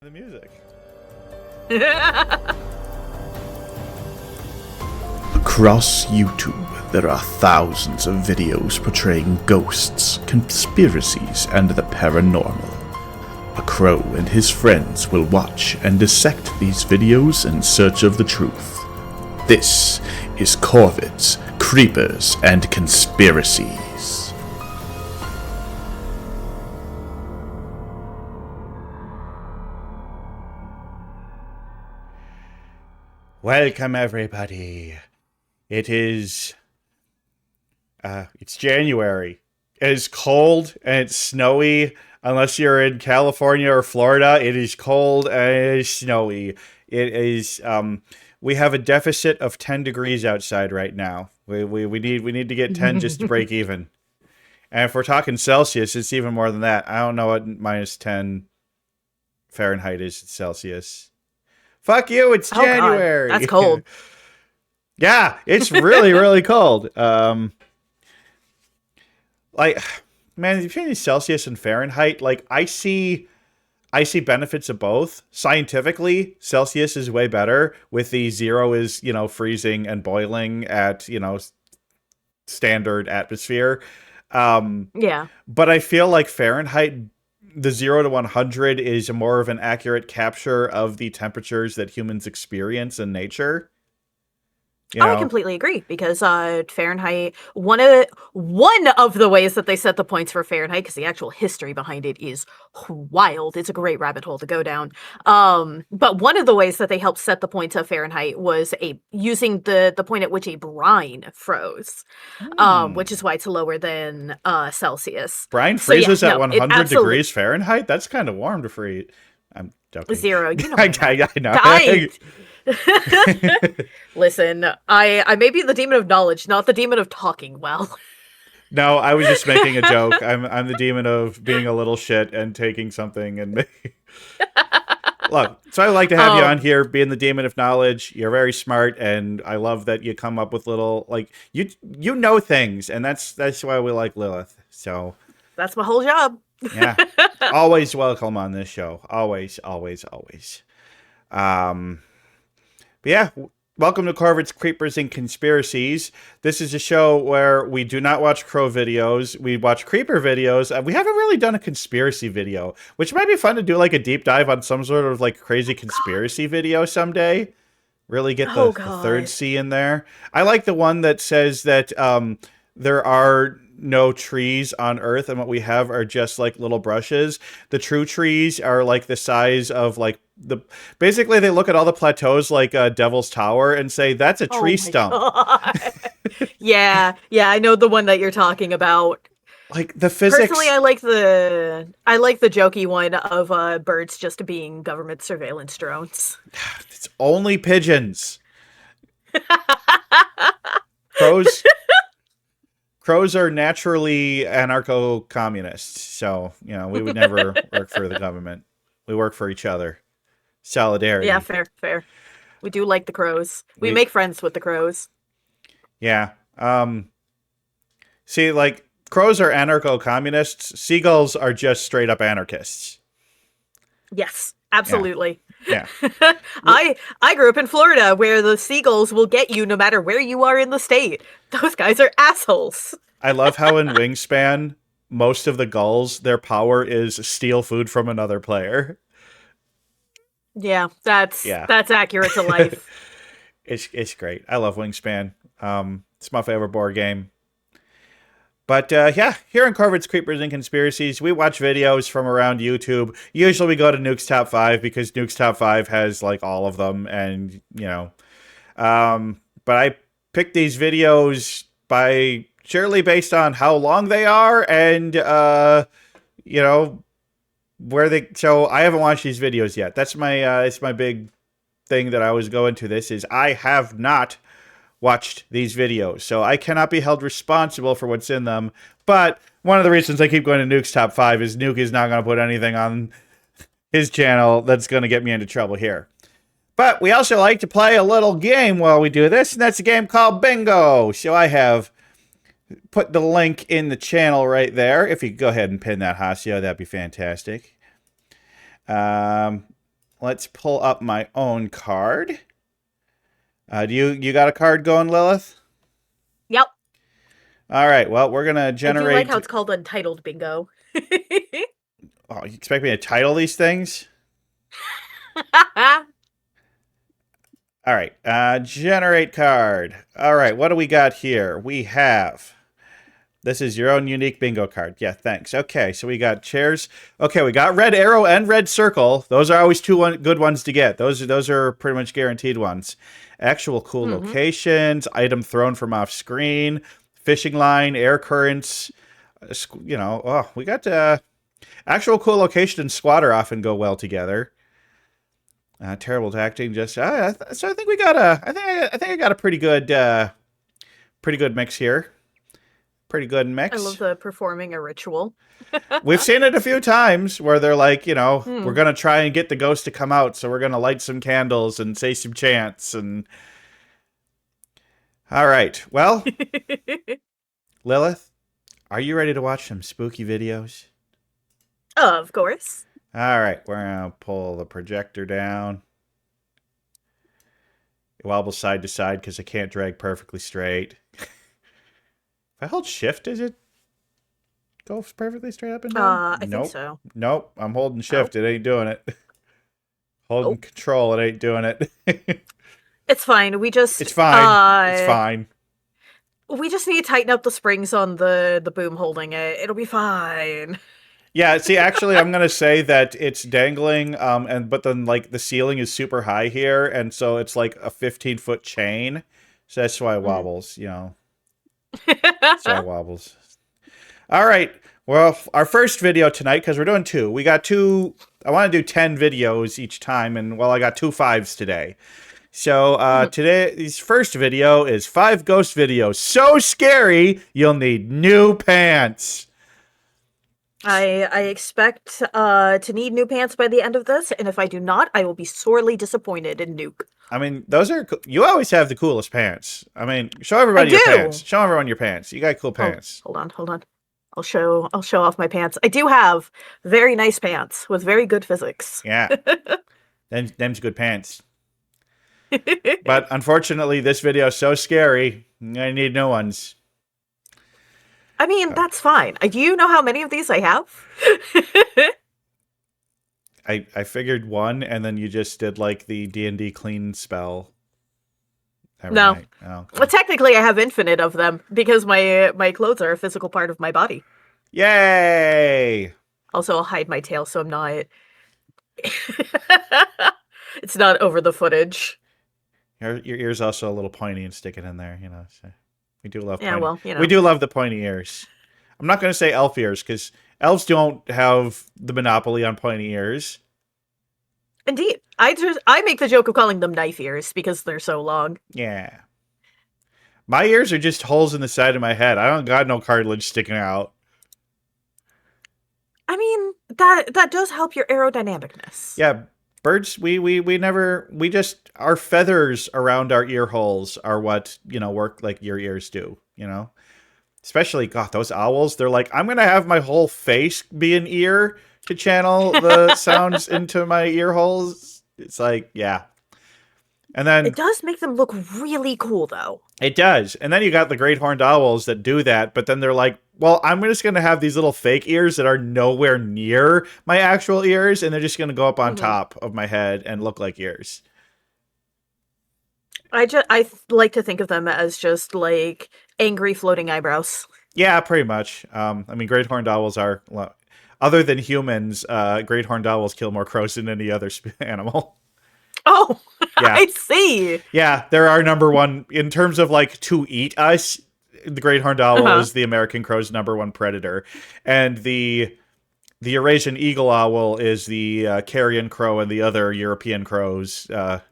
The music. Across YouTube, there are thousands of videos portraying ghosts, conspiracies, and the paranormal. A crow and his friends will watch and dissect these videos in search of the truth. This is Corvids, Creepers, and Conspiracies. Welcome, everybody. It's January. It is cold and it's snowy. Unless you're in California or Florida, it is cold and it is snowy. It is, we have a deficit of 10 degrees outside right now. We need to get 10 just to break even. And if we're talking Celsius, it's even more than that. I don't know what minus 10 Fahrenheit is in Celsius. Fuck you, it's January. God, that's cold. Yeah, it's really, really cold. Like, man, between Celsius and Fahrenheit, like, I see benefits of both. Scientifically, Celsius is way better. With the zero is, freezing and boiling at, standard atmosphere. Yeah. But I feel like Fahrenheit, the 0 to 100 is more of an accurate capture of the temperatures that humans experience in nature. I completely agree, because Fahrenheit, one of the ways that they set the points for Fahrenheit, because the actual history behind it is wild. It's a great rabbit hole to go down. But one of the ways that they helped set the points of Fahrenheit was using the point at which a brine froze, which is why it's lower than Celsius. Brine freezes at 100 degrees Fahrenheit? That's kind of warm to freeze. I'm joking. Zero. You know I know. Listen, I may be the demon of knowledge, not the demon of talking well. No, I was just making a joke. I'm the demon of being a little shit and taking something and Look, so I like to have you on here being the demon of knowledge. You're very smart, and I love that you come up with little, like, you know things, and that's why we like Lilith. So that's my whole job. Yeah. Always welcome on this show. Always, always, always. But yeah, welcome to Corvids, Creepers, and Conspiracies. This is a show where we do not watch crow videos. We watch creeper videos. We haven't really done a conspiracy video, which might be fun to do, like a deep dive on some sort of like crazy conspiracy video someday. Really get the third C in there. I like the one that says that there are no trees on Earth, and what we have are just like little brushes. The true trees are like the size of like basically they look at all the plateaus like Devil's Tower and say that's a tree stump. Yeah, I know the one that you're talking about. Like the physics. Personally, I like the jokey one of birds just being government surveillance drones. It's only pigeons. Crows are naturally anarcho-communists, so, we would never work for the government. We work for each other. Solidarity. Yeah, fair. We do like the crows. We make friends with the crows. Yeah. See, like, crows are anarcho-communists. Seagulls are just straight-up anarchists. Yes, absolutely. Yeah. I grew up in Florida, where the seagulls will get you no matter where you are in the state. Those guys are assholes. I love how in Wingspan, most of the gulls, their power is steal food from another player. Yeah, that's accurate to life. It's great. I love Wingspan. It's my favorite board game. But yeah, here in Corvids, Creepers, and Conspiracies, we watch videos from around YouTube. Usually we go to Nukes Top 5 because Nukes Top 5 has like all of them. And, but I picked these videos surely based on how long they are and, where they... So I haven't watched these videos yet. That's it's my big thing that I always go into this is I have not watched these videos, so I cannot be held responsible for what's in them. But one of the reasons I keep going to Nuke's Top 5 is Nuke is not going to put anything on his channel that's going to get me into trouble here. But we also like to play a little game while we do this, and that's a game called Bingo. So I have put the link in the channel right there. If you could go ahead and pin that, Hasio, that'd be fantastic. let's pull up my own card. Do you got a card going, Lilith? Yep. All right. Well, we're gonna I generate. do like how it's called Untitled Bingo. Oh, you expect me to title these things? All right. Generate card. All right. What do we got here? We have. This is your own unique bingo card. Yeah, thanks. Okay, so we got chairs. Okay, we got red arrow and red circle. Those are always good ones to get. Those are pretty much guaranteed ones. Actual cool locations, item thrown from off screen, fishing line, air currents. You know, oh, we got actual cool location and squatter often go well together. Terrible acting. Just so I think we got I think I got a pretty good mix here. Pretty good mix. I love the performing a ritual. We've seen it a few times where they're like, you know, we're going to try and get the ghost to come out, so we're going to light some candles and say some chants. And all right. Well, Lilith, are you ready to watch some spooky videos? Of course. All right. We're going to pull the projector down. It wobbles side to side because I can't drag perfectly straight. If I hold shift, does it go perfectly straight up and down? I think so. Nope. I'm holding shift. It ain't doing it. Holding control. It ain't doing it. It's fine. It's fine. It's fine. We just need to tighten up the springs on the boom holding it. It'll be fine. Yeah, see, actually, I'm gonna say that it's dangling, but then like the ceiling is super high here, and so it's like a 15-foot chain. So that's why it wobbles, you know. That's why it wobbles. All right. Well, our first video tonight, because we're doing two. We got two. I want to do 10 videos each time, and well, I got 2 5s today. So today's first video is 5 ghost videos. So scary, you'll need new pants. I expect to need new pants by the end of this, and if I do not, I will be sorely disappointed in Nuke. I mean, those are you always have the coolest pants. I mean, show everybody your pants. Show everyone your pants. You got cool pants. Hold on. I'll show off my pants. I do have very nice pants with very good physics. Yeah. Them's good pants. But unfortunately, this video is so scary. I need new ones. I mean, that's fine. Do you know how many of these I have? I figured 1, and then you just did like the D&D clean spell. No. Right. Oh, okay. Well, technically, I have infinite of them because my clothes are a physical part of my body. Yay! Also, I'll hide my tail so I'm not. It's not over the footage. Your ear's also a little pointy and sticking in there, you know. So we do love. Yeah, pointy. well, you know. We do love the pointy ears. I'm not going to say elf ears because elves don't have the monopoly on pointy ears. Indeed, I make the joke of calling them knife ears because they're so long. Yeah. My ears are just holes in the side of my head. I don't got no cartilage sticking out. I mean, that does help your aerodynamicness. Yeah, birds, we just, our feathers around our ear holes are what, you know, work like your ears do, you know? Especially, God, those owls, they're like, I'm going to have my whole face be an ear to channel the sounds into my ear holes. It's like, yeah. And then it does make them look really cool, though. It does. And then you got the great horned owls that do that, but then they're like, well, I'm just going to have these little fake ears that are nowhere near my actual ears, and they're just going to go up on top of my head and look like ears. I like to think of them as just like angry floating eyebrows. Yeah, pretty much. I mean, great horned owls are, other than humans, great horned owls kill more crows than any other animal. Oh, yeah. I see. Yeah, they're our number one in terms of like to eat us. The great horned owl is the American crow's number one predator, and the Eurasian eagle owl is the carrion crow and the other European crows'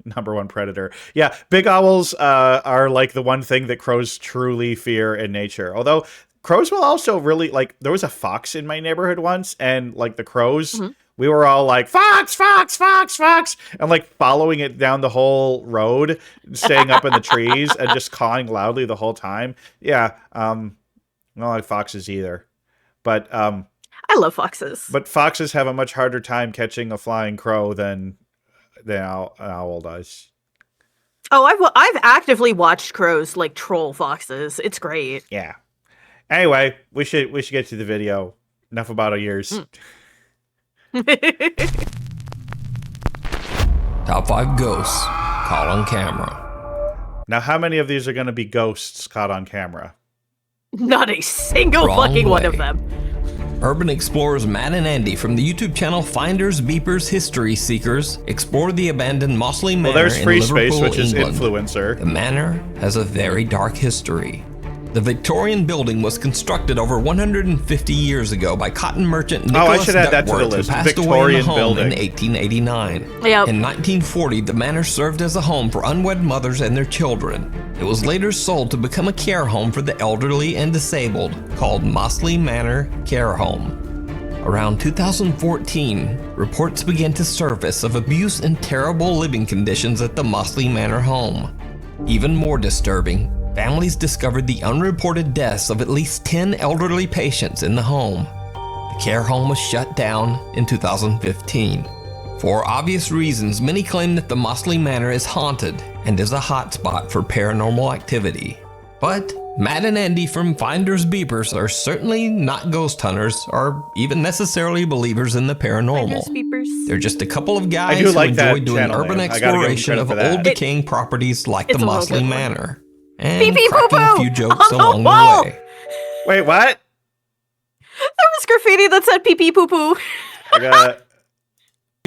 number one predator. Yeah, big owls are like the one thing that crows truly fear in nature. Although crows will also really like. There was a fox in my neighborhood once, and like the crows. We were all like, fox, fox, fox, fox, and like following it down the whole road, staying up in the trees and just cawing loudly the whole time. Yeah, I don't like foxes either. But I love foxes. But foxes have a much harder time catching a flying crow than an owl does. Oh, I've actively watched crows like troll foxes. It's great. Yeah. Anyway, we should get to the video. Enough about our ears. Top 5 ghosts caught on camera. Now, how many of these are going to be ghosts caught on camera? Not a single Wrong fucking one way. of them. Urban explorers Matt and Andy from the YouTube channel Finders Beepers History Seekers explore the abandoned Mossley Manor Well, there's in Free Liverpool, Space, which is England. influencer. The manor has a very dark history. The Victorian building was constructed over 150 years ago by cotton merchant Nicholas I should add that to the Duckworth, list. who passed away in Victorian the home building. in 1889. Yep. In 1940, the manor served as a home for unwed mothers and their children. It was later sold to become a care home for the elderly and disabled, called Mossley Manor Care Home. Around 2014, reports began to surface of abuse and terrible living conditions at the Mossley Manor home. Even more disturbing, families discovered the unreported deaths of at least 10 elderly patients in the home. The care home was shut down in 2015. For obvious reasons, many claim that the Mossley Manor is haunted and is a hotspot for paranormal activity. But Matt and Andy from Finders Beepers are certainly not ghost hunters or even necessarily believers in the paranormal. Finders Beepers. They're just a couple of guys I do like who that enjoy doing channel urban name. I gotta give them exploration credit of for that. old decaying properties like the it's a real Mossley good one. Manor. And Pee pee cracking a poo-poo few jokes on the along wall. the way. Wait, what? There was graffiti that said pee pee poo poo. I got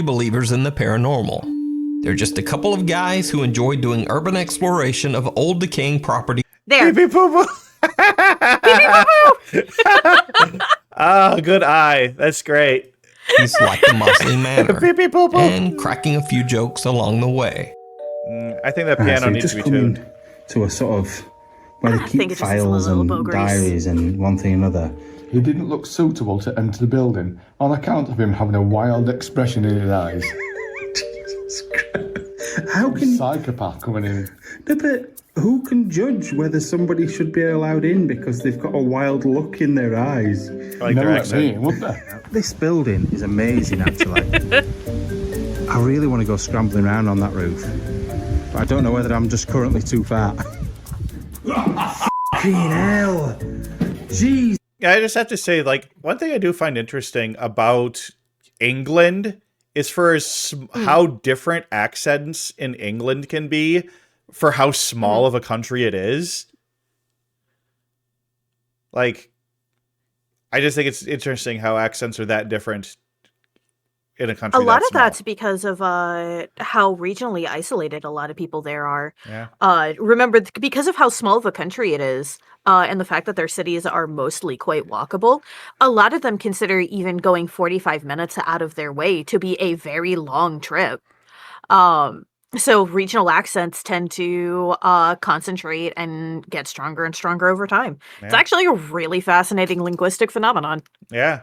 Believers in the paranormal. They're just a couple of guys who enjoy doing urban exploration of old decaying properties There. pee pee poo poo. Oh, good eye. That's great. like the Mossley Manor. Pee pee poo poo. And cracking a few jokes along the way. I think that Right, piano so needs just to be coming tuned. to a sort of where I they think keep it just needs a files little and bow grease. diaries and one thing and another. He didn't look suitable to enter the building on account of him having a wild expression in his eyes. Jesus Christ. How can Psychopath coming in. no, but who can judge whether somebody should be allowed in because they've got a wild look in their eyes? Like Never their let me accent. in, would they? This building is amazing, actually. I really want to go scrambling around on that roof, but I don't know whether I'm just currently too fat. Fucking hell! Jeez. Yeah, I just have to say, like, one thing I do find interesting about England is for how different accents in England can be for how small of a country it is. Like, I just think it's interesting how accents are that different in a country A lot that of small. that's because of how regionally isolated a lot of people there are. Yeah. Remember, because of how small of a country it is, and the fact that their cities are mostly quite walkable, a lot of them consider even going 45 minutes out of their way to be a very long trip. So regional accents tend to concentrate and get stronger and stronger over time. It's Yeah. actually a really fascinating linguistic phenomenon. Yeah.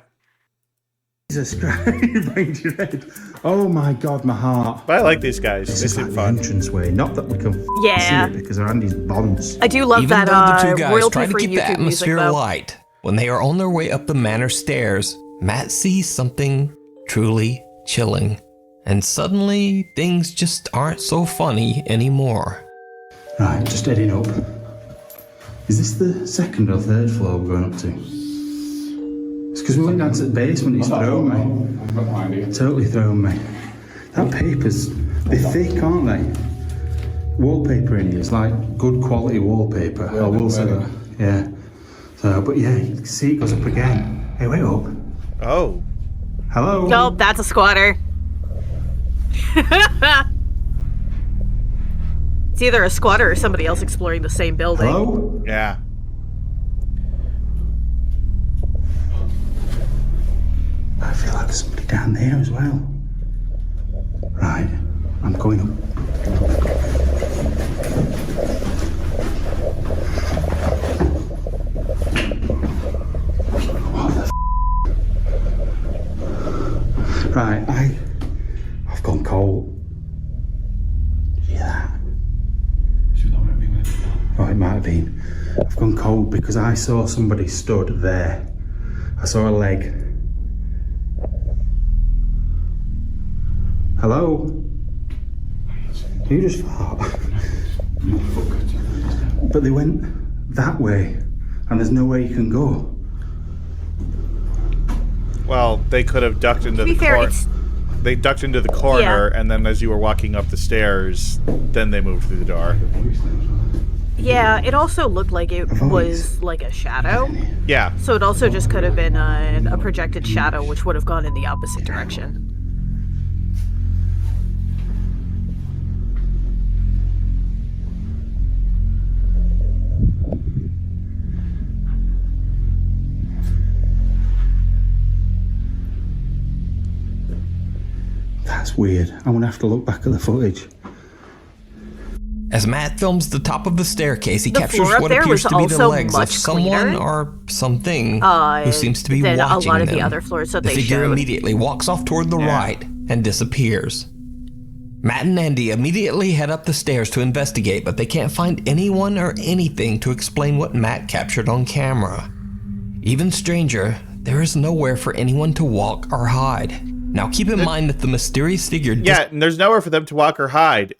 Jesus Christ, Ranger Red. Oh my God, my heart. But I like these guys. This They is seem like fun. the entranceway. Not that we can Yeah. see it because they're Andy's bonds. I do love Even that though the two guys try to royalty-free keep the YouTube music, atmosphere though. light, when they are on their way up the manor stairs, Matt sees something truly chilling. And suddenly, things just aren't so funny anymore. Right, just heading up. Is this the second or third floor we're going up to? It's because we went down to the basement, it's thrown me. I've got no idea. Totally thrown me. That paper's, they're thick, aren't they? Wallpaper in here is like good quality wallpaper, I will say that. Yeah. So, but yeah, you can see it goes up again. Hey, wait up. Oh. Hello? Nope, that's a squatter. It's either a squatter or somebody else exploring the same building. Hello? Yeah. I feel like there's somebody down there as well. Right, I'm going up. What the Right, I've gone cold. Yeah. Should I let me in? Oh, it might have been. I've gone cold because I saw somebody stood there. I saw a leg. Hello? You just fart. But they went that way, and there's nowhere you can go. Well, they could have ducked into the corner. They ducked into the corner, and then as you were walking up the stairs, then they moved through the door. Yeah, it also looked like it was like a shadow. Yeah. So it also just could have been a projected shadow, which would have gone in the opposite direction. That's weird. I'm gonna have to look back at the footage. As Matt films the top of the staircase, he The captures floor up what there appears was to be the also legs of much someone cleaner, or something who seems to be than watching a lot of them. the other floors that The they figure showed. immediately walks off toward the right and disappears. Matt and Andy immediately head up the stairs to investigate, but they can't find anyone or anything to explain what Matt captured on camera. Even stranger, there is nowhere for anyone to walk or hide. Now keep in mind that the mysterious figure... Yeah, and there's nowhere for them to walk or hide,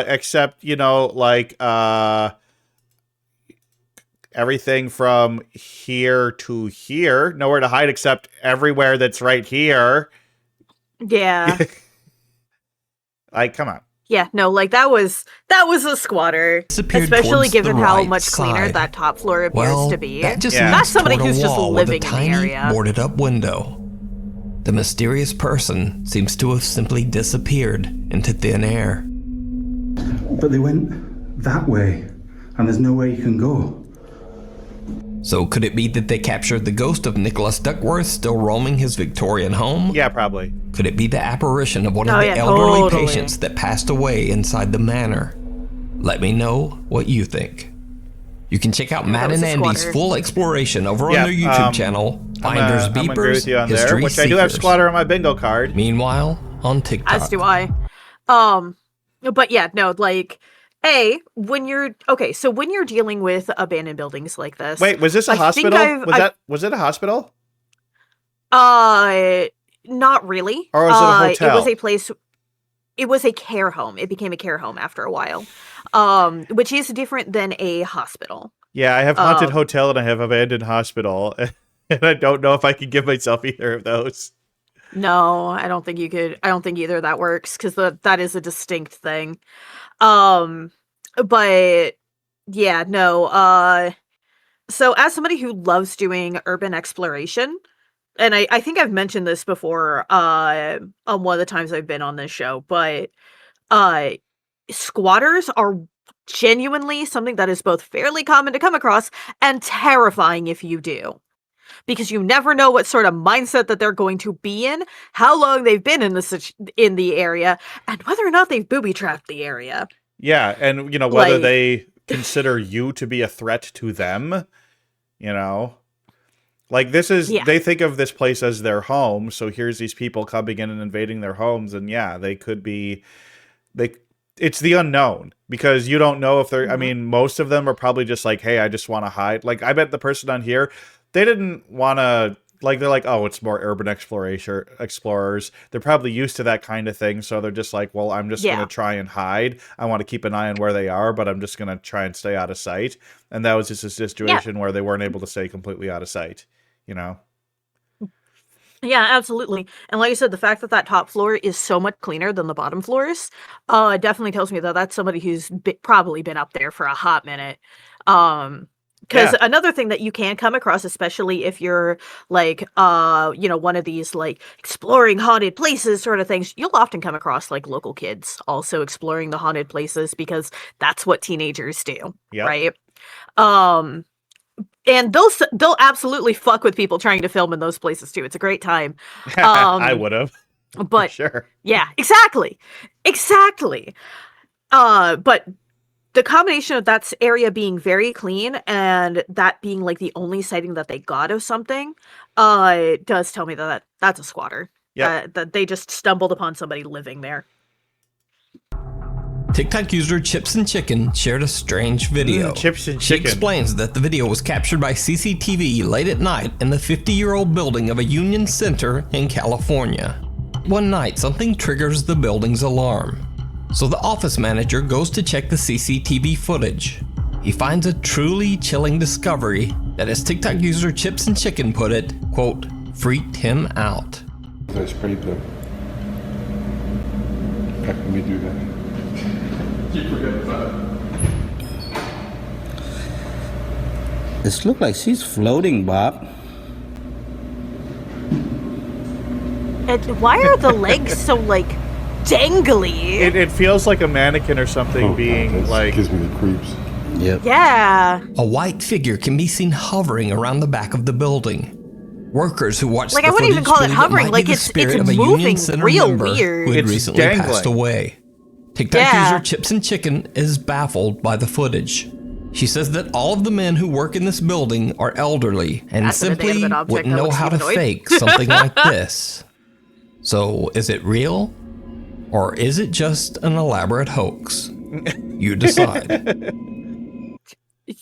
except, you know, like, everything from here to here. Nowhere to hide except everywhere that's right here. Yeah. Like, come on. Yeah, no, like that was a squatter. Disappeared Especially towards given the how right much cleaner side. that top floor appears to be. That just Yeah. leads That's somebody toward a who's just wall living with a in the tiny area. boarded up window. The mysterious person seems to have simply disappeared into thin air. But they went that way, and there's nowhere you can go. So could it be that they captured the ghost of Nicholas Duckworth still roaming his Victorian home? Yeah, probably. Could it be the apparition of one of Oh, the yeah, elderly totally. patients that passed away inside the manor? Let me know what you think. You can check out Matt was and a Andy's squatter. full exploration over Yeah, on their YouTube channel, Finders I'm gonna agree Beepers, with you on there, History which I do have Seekers. squatter on my bingo card. Meanwhile, on TikTok. As do I. But yeah, no, like, when you're dealing with abandoned buildings like this. Wait, was this a I think hospital? Was it a hospital? Not really. Or was it a hotel? It was a place. It was a care home. It became a care home after a while, which is different than a hospital. Yeah, I have haunted hotel and I have abandoned hospital, and I don't know if I can give myself either of those. No, I don't think you could. I don't think either of that works because that is a distinct thing. But yeah, no. So as somebody who loves doing urban exploration, and I think I've mentioned this before on one of the times I've been on this show, but squatters are genuinely something that is both fairly common to come across and terrifying if you do. Because you never know what sort of mindset that they're going to be in, how long they've been in the area, and whether or not they've booby-trapped the area. Yeah, and, you know, whether Like- they consider you to be a threat to them, you know? Like, they think of this place as their home, so here's these people coming in and invading their homes, and yeah, they could be... It's the unknown, because you don't know if they're... I mean, most of them are probably just like, hey, I just want to hide. Like, I bet the person on here, they didn't want to... Like, they're like, oh, it's more urban explorers. They're probably used to that kind of thing, so they're just like, well, I'm just going to try and hide. I want to keep an eye on where they are, but I'm just going to try and stay out of sight. And that was just a situation where they weren't able to stay completely out of sight, you know? Yeah, absolutely. And like I said, the fact that top floor is so much cleaner than the bottom floors definitely tells me that that's somebody who's probably been up there for a hot minute. Because another thing that you can come across, especially if you're like, one of these like exploring haunted places sort of things, you'll often come across like local kids also exploring the haunted places because that's what teenagers do, right? And they'll absolutely fuck with people trying to film in those places too. It's a great time. I would have. But sure. Yeah, exactly. But the combination of that area being very clean and that being like the only sighting that they got of something, does tell me that that's a squatter. Yeah. That they just stumbled upon somebody living there. TikTok user Chips and Chicken shared a strange video. Chips and She Chicken. explains that the video was captured by CCTV late at night in the 50-year-old building of a Union Center in California. One night, something triggers the building's alarm. So the office manager goes to check the CCTV footage. He finds a truly chilling discovery that, as TikTok user Chips and Chicken put it, quote, freaked him out. There's paper. How can we do that? You forget that. This looks like she's floating, Bob. And why are the legs so, like, dangly? It feels like a mannequin or something being, like... gives me the creeps. Yep. Yeah. A white figure can be seen hovering around the back of the building. Workers who watched Like, the I wouldn't even footage call it believe hovering, might like, be the it's spirit of a moving Union Center real member weird. who had It's recently dangling. passed away. TikTok Yeah. user Chips and Chicken is baffled by the footage. She says that all of the men who work in this building are elderly and That's an simply inanimate object wouldn't that know looks how to humanoid. fake something like this. So, is it real? Or is it just an elaborate hoax? You decide.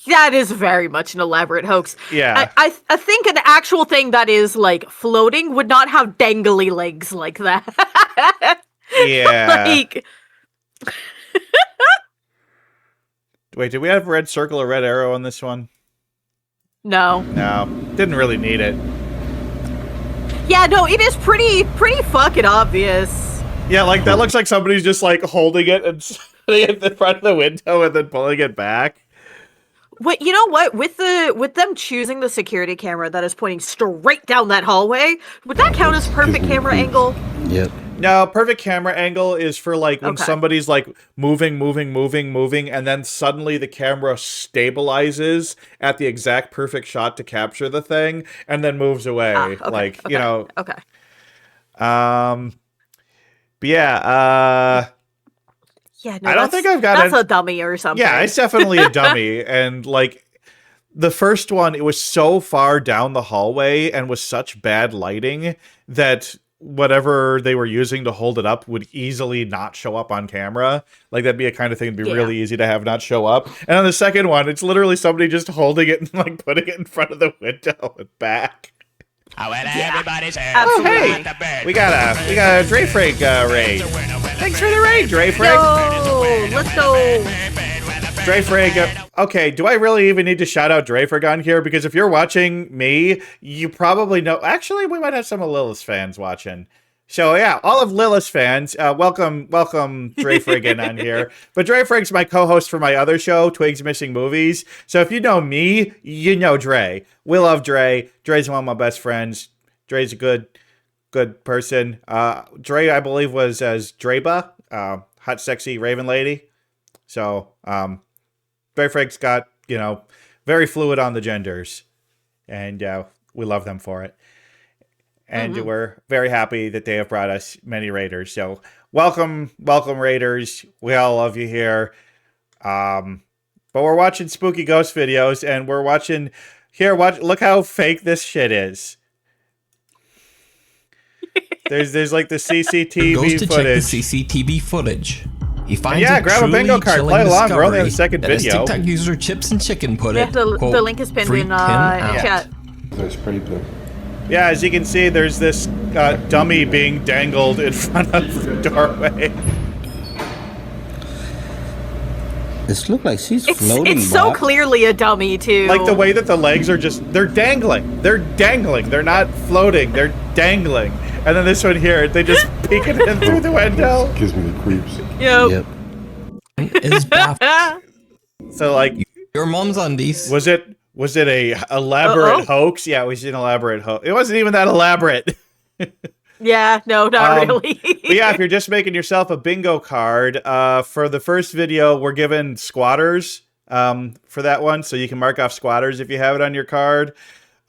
That is very much an elaborate hoax. Yeah. I think an actual thing that is, like, floating would not have dangly legs like that. Yeah. Like... Wait, did we have red circle or red arrow on this one? No. No. Didn't really need it. Yeah, no, it is pretty fucking obvious. Yeah, like, that looks like somebody's just, like, holding it and putting it in the front of the window and then pulling it back. But you know what? With them choosing the security camera that is pointing straight down that hallway, would that count as perfect camera angle? Yep. No, perfect camera angle is for, like, when Okay. somebody's, like, moving, and then suddenly the camera stabilizes at the exact perfect shot to capture the thing, and then moves away. Okay, Like, okay, you know... Okay. But yeah, Yeah, no, I don't think I've got that's it. a dummy or something. Yeah, it's definitely a dummy. And, like, the first one, it was so far down the hallway and was such bad lighting that whatever they were using to hold it up would easily not show up on camera. Like, that'd be a kind of thing that'd be really easy to have not show up. And on the second one, it's literally somebody just holding it and, like, putting it in front of the window and back. Oh, well, everybody's Absolutely. Oh, hey, we got a Dreyfrig raid. Thanks for the raid, Dreyfrig. No, let's go. Dreyfrig, okay, do I really even need to shout out Dreyfrig on here? Because if you're watching me, you probably know... Actually, we might have some of Lilith's fans watching. So, yeah, all of Lilith's fans, welcome Dreyfrig in on here. But Dreyfrig's my co-host for my other show, Twigs Missing Movies. So if you know me, you know Dre. We love Dre. Dre's one of my best friends. Dre's a good person. Dre, I believe, was as Dreba, hot, sexy Raven lady. So, Dreyfrig's got, very fluid on the genders. And we love them for it. And we're very happy that they have brought us many raiders. So welcome raiders. We all love you here. But we're watching spooky ghost videos, and we're watching here. Look how fake this shit is. There's like the CCTV Goes to footage. check the CCTV footage. He finds Yeah, a grab a truly bingo card, chilling play along. We're only on the discovery second that, as video. TikTok user Chips and Chicken put Yeah, it, the quote, link is pinned freaked in him out. chat. There's paper. Yeah, as you can see, there's this dummy being dangled in front of the doorway. This looks like she's floating, It's so Bob. clearly a dummy too. Like the way that the legs are they're dangling. They're dangling. They're not floating. They're dangling. And then this one here, they just peek it in through the window. Gives me the creeps. Yep. Is baffled. So, like, Your mom's undies. was it a elaborate hoax? Yeah, it was an elaborate hoax. It wasn't even that elaborate. Yeah, no, not really. But yeah, if you're just making yourself a bingo card, for the first video, we're given squatters for that one. So you can mark off squatters if you have it on your card.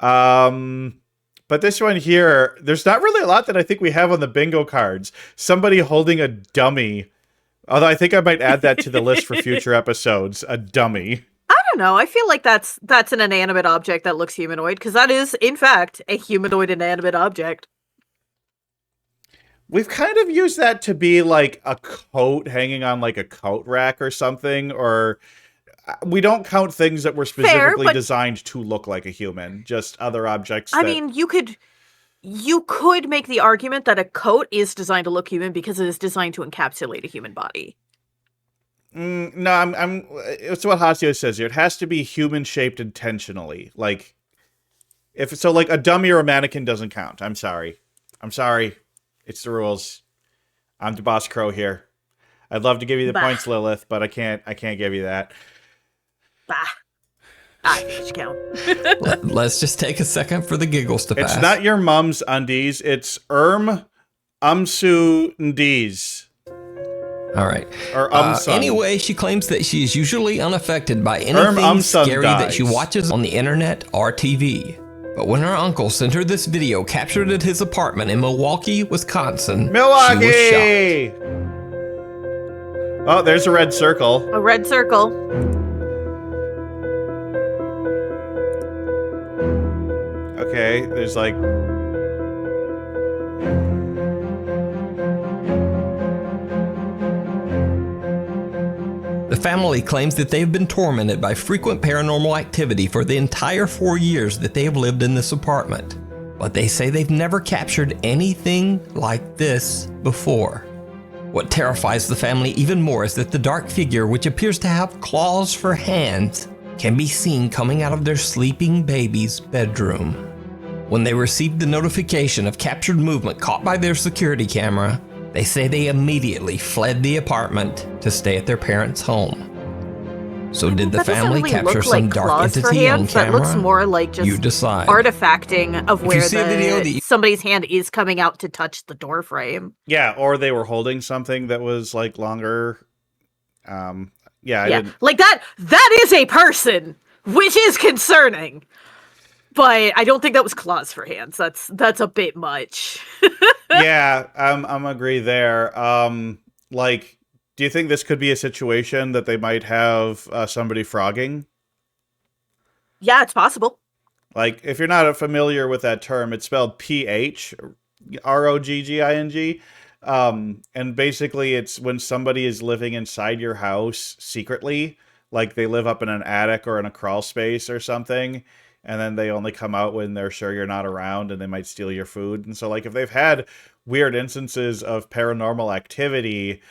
But this one here, there's not really a lot that I think we have on the bingo cards. Somebody holding a dummy. Although I think I might add that to the list for future episodes. A dummy. I don't know. I feel like that's an inanimate object that looks humanoid, because that is, in fact, a humanoid inanimate object. We've kind of used that to be like a coat hanging on like a coat rack or something, or we don't count things that were specifically but designed to look like a human, just other objects. I mean, you could make the argument that a coat is designed to look human because it is designed to encapsulate a human body. No, I'm. It's what Hasio says here. It has to be human shaped intentionally. Like, if so, like a dummy or a mannequin doesn't count. I'm sorry. It's the rules. I'm the boss crow here. I'd love to give you the points, Lilith, but I can't. I can't give you that. Bah. I think it should count. Let's just take a second for the giggles to pass. It's not your mom's undies. It's umsu ndees. All right. Or anyway, she claims that she is usually unaffected by anything scary that she watches on the internet or TV. But when her uncle sent her this video captured at his apartment in Milwaukee, Wisconsin, she was shocked. Oh, there's a red circle. A red circle. Okay, there's like... The family claims that they have been tormented by frequent paranormal activity for the entire 4 years that they have lived in this apartment. But they say they've never captured anything like this before. What terrifies the family even more is that the dark figure, which appears to have claws for hands, can be seen coming out of their sleeping baby's bedroom. When they received the notification of captured movement caught by their security camera, they say they immediately fled the apartment to stay at their parents' home. So did the family capture some dark entity on camera? That looks more like just you decide. Artifacting of where somebody's hand is coming out to touch the door frame. Yeah, or they were holding something that was like longer. Like that is a person, which is concerning. But I don't think that was claws for hands. That's a bit much. Yeah, I'm agree there. Like, do you think this could be a situation that they might have somebody frogging? Yeah, it's possible. Like, if you're not familiar with that term, it's spelled PHROGGING. And basically it's when somebody is living inside your house secretly, like they live up in an attic or in a crawl space or something, and then they only come out when they're sure you're not around, and they might steal your food. And so, like, if they've had weird instances of paranormal activity,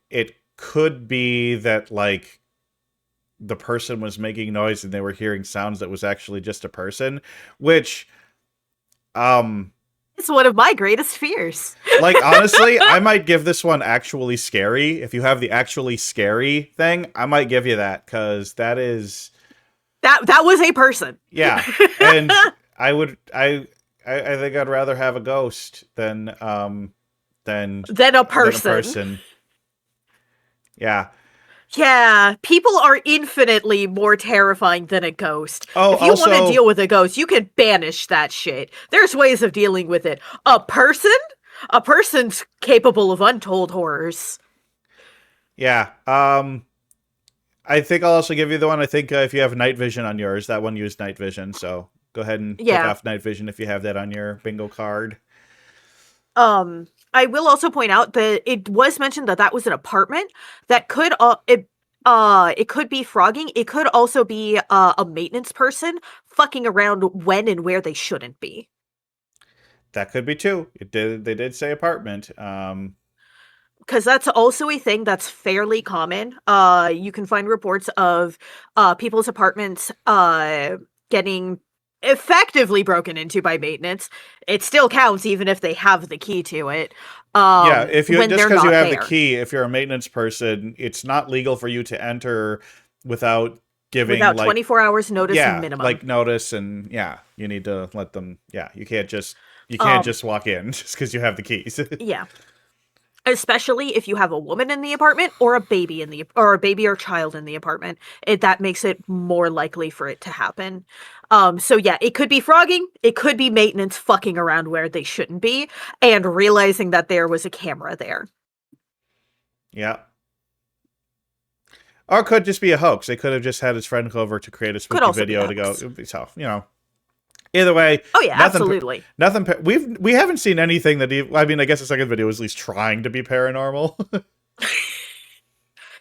it could be that, like, the person was making noise and they were hearing sounds that was actually just a person, which, it's one of my greatest fears. Like, honestly, I might give this one actually scary. If you have the actually scary thing, I might give you that, because that is... That was a person. Yeah, and I think I'd rather have a ghost than a person. Yeah. Yeah, people are infinitely more terrifying than a ghost. Oh, if you want to deal with a ghost, you can banish that shit. There's ways of dealing with it. A person's capable of untold horrors. Yeah. I think I'll also give you the one. I think if you have night vision on yours, that one used night vision. So go ahead and take off night vision if you have that on your bingo card. I will also point out that it was mentioned that was an apartment. That could it could be frogging. It could also be a maintenance person fucking around when and where they shouldn't be. That could be too. They did say apartment. Because that's also a thing that's fairly common. You can find reports of people's apartments getting effectively broken into by maintenance. It still counts even if they have the key to it. Yeah, if you just because you have the key, if you're a maintenance person, it's not legal for you to enter without 24 hours notice minimum. Like notice, and you need to let them. Yeah, you can't just walk in just because you have the keys. Yeah. Especially if you have a woman in the apartment or a baby or child in the apartment, that makes it more likely for it to happen. So yeah, it could be frogging, it could be maintenance fucking around where they shouldn't be, and realizing that there was a camera there. Yeah. Or it could just be a hoax. They could have just had his friend go over to create a spooky video to go. So, either way. Oh yeah, absolutely. We haven't seen anything that. I mean, I guess the second video was at least trying to be paranormal.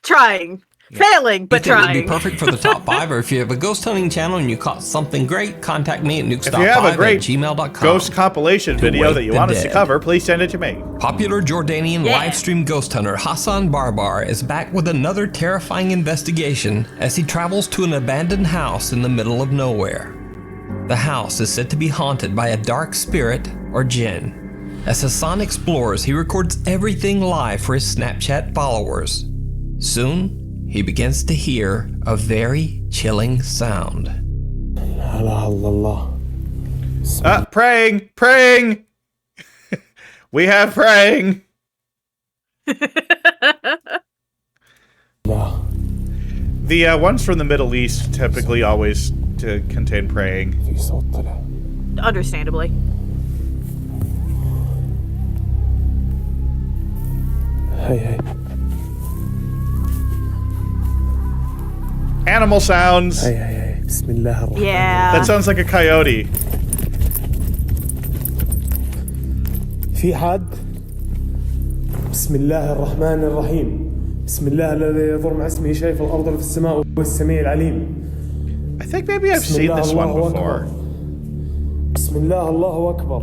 Trying. Failing, but You think it would trying. be perfect for the top 5, or if you have a ghost hunting channel and you caught something great, contact me at If you have a great nukes.5@gmail.com. ghost compilation video wake that you the want us to dead. cover, please send it to me. Popular Jordanian Yeah. live stream ghost hunter Hassan Barbar is back with another terrifying investigation as he travels to an abandoned house in the middle of nowhere. The house is said to be haunted by a dark spirit or jinn. As Hassan explores, he records everything live for his Snapchat followers. Soon, he begins to hear a very chilling sound. Praying! Praying! We have praying! The ones from the Middle East typically always contain praying. Understandably. Hey. Animal sounds! Hey. Bismillah. Yeah. That sounds like a coyote. في حد بسم الله الرحمن الرحيم بسم الله الذي يضر مع اسمه شيء في الأرض وفي السماء وهو السميع العليم. I think maybe I've seen this one before. بسم الله الله أكبر.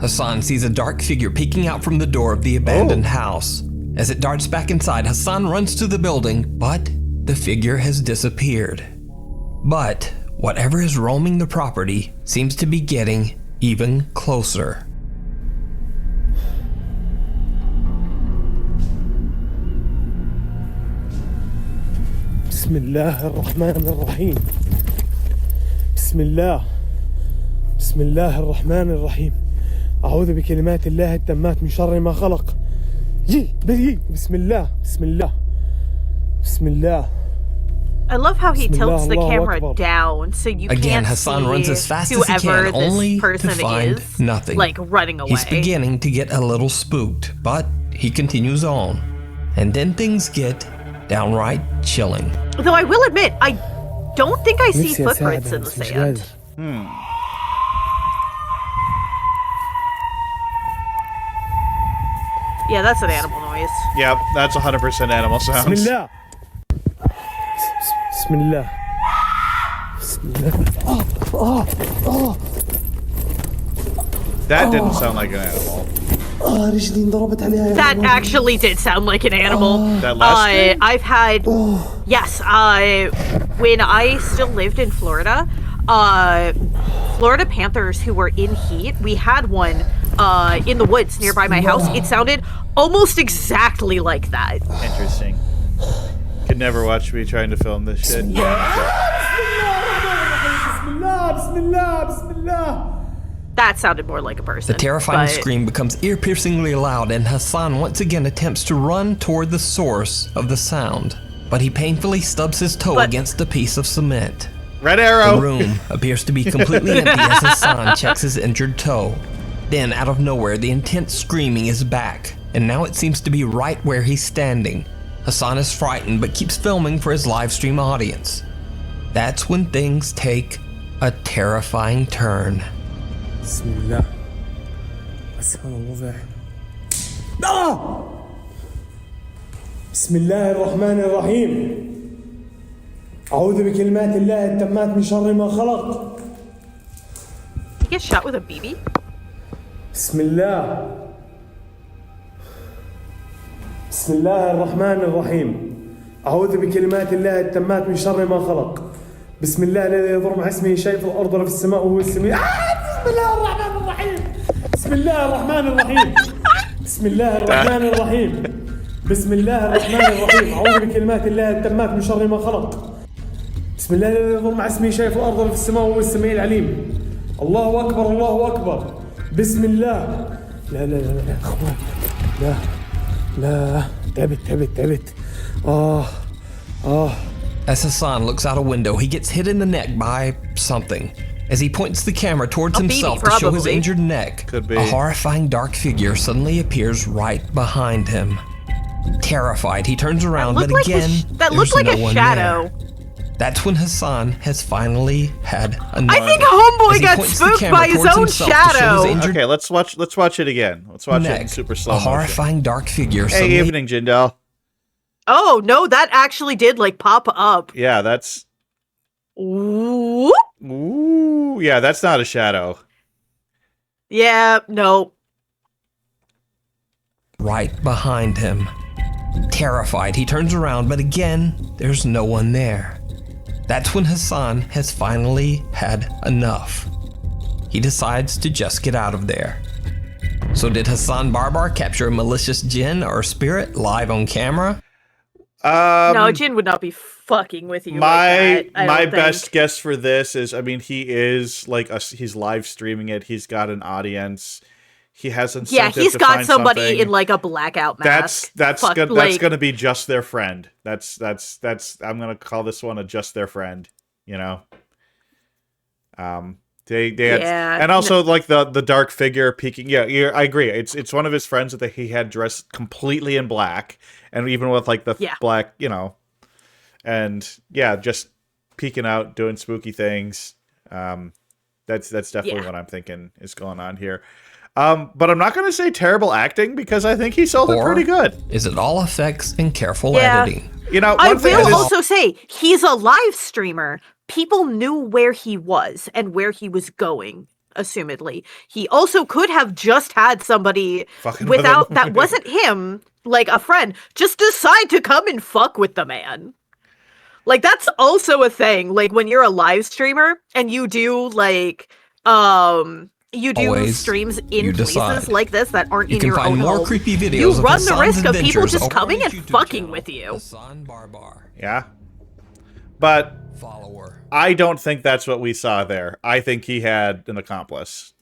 Hassan sees a dark figure peeking out from the door of the abandoned house. As it darts back inside, Hassan runs to the building, but the figure has disappeared. But whatever is roaming the property seems to be getting even closer. بسم الله الرحمن الرحيم بسم الله الرحمن الرحيم أعوذ بكلمات الله التامات من شر ما خلق بسم الله I love how he tilts the Allahu camera Akbar. down so you Again, can't Hassan see runs as fast as he whoever can, only this person to find is, nothing. like running away. He's beginning to get a little spooked, but he continues on. And then things get downright chilling. Though I will admit, I don't think I see نفسي footprints أساعدها in the بس مش sand. قادر. Yeah, that's an animal noise. Yep, that's 100% animal بسم sounds. الله بسم الله That didn't sound like an animal. رجلي انضربت عليها. That actually did sound like an animal. That last thing? I've had, yes, when I still lived in Florida, Florida panthers who were in heat, we had one in the woods nearby my house. It sounded almost exactly like that. Interesting. Could never watch me trying to film this shit. بسم الله That sounded more like a person. The terrifying but scream becomes ear-piercingly loud, and Hassan once again attempts to run toward the source of the sound. But he painfully stubs his toe against a piece of cement. Red arrow! The room appears to be completely empty as Hassan checks his injured toe. Then, out of nowhere, the intense screaming is back, and now it seems to be right where he's standing. Hassan is frightened but keeps filming for his live stream audience. That's when things take a terrifying turn. بسم الله أسفل الوضع بسم الله الرحمن الرحيم أعوذ بكلمات الله التامات من شر ما خلق he gets shot with a BB? بسم الله الرحمن الرحيم أعوذ بكلمات الله التامات من شر ما خلق بسم الله الذي يضر مع اسمه شيء في الأرض ولا في السماء وهو السميع بسم الله الرحمن الرحيم بسم الله الرحمن الرحيم بسم الله الرحمن الرحيم بسم الله الرحمن الرحيم أعوذ بكلمات الله التامات من شر ما خلق بسم الله الذي يضر مع اسمه شيء في الأرض ولا في السماء وهو السميع العليم الله أكبر الله أكبر بسم الله لا لا لا لا أخوان لا لا تعبت As Hassan looks out a window, he gets hit in the neck by something. As he points the camera towards A baby, himself to show his probably. injured neck, Could be. a horrifying dark figure suddenly appears right behind him. Terrified, he turns around, but Looked like again, that there's looked like no a one shadow. there. That's when Hassan has finally had enough. I think As Homeboy he got points the spooked camera by his towards own himself to show his shadow. injured Okay, let's watch it again. Let's watch it in neck, super slow a motion. horrifying dark figure Hey, suddenly evening, Jindal. Oh, no, that actually did, like, pop up. Yeah, that's... Ooh. Ooh, yeah, that's not a shadow. Yeah, no. Right behind him. Terrified, he turns around, but again, there's no one there. That's when Hassan has finally had enough. He decides to just get out of there. So did Hassan Barbar capture a malicious jinn or spirit live on camera? No, Jin would not be fucking with you. My like best guess for this is, I mean, he is like he's live streaming it. He's got an audience. He has incentive. Yeah, he's to got find somebody something. in like a blackout mask. That's gonna be just their friend. That's I'm gonna call this one a just their friend. You know. They had, and also like the dark figure peeking. Yeah, I agree. It's one of his friends that he had dressed completely in black, and even with like the black, you know, and yeah, just peeking out, doing spooky things. That's definitely what I'm thinking is going on here. But I'm not going to say terrible acting because I think he sold it pretty good. Is it all effects and careful editing? You know, I will also say he's a live streamer. People knew where he was and where he was going, assumedly. He also could have just had somebody without that wasn't him, like a friend, just decide to come and fuck with the man. Like, that's also a thing. Like, when you're a live streamer and you do like you do Always, streams in places decide. like this that aren't in your own home. You can find more creepy videos. You of run the Hassan's risk of people adventures just over coming on and YouTube fucking channel, with you. Hassan Barbar. Yeah, but Follower. I don't think that's what we saw there. I think he had an accomplice.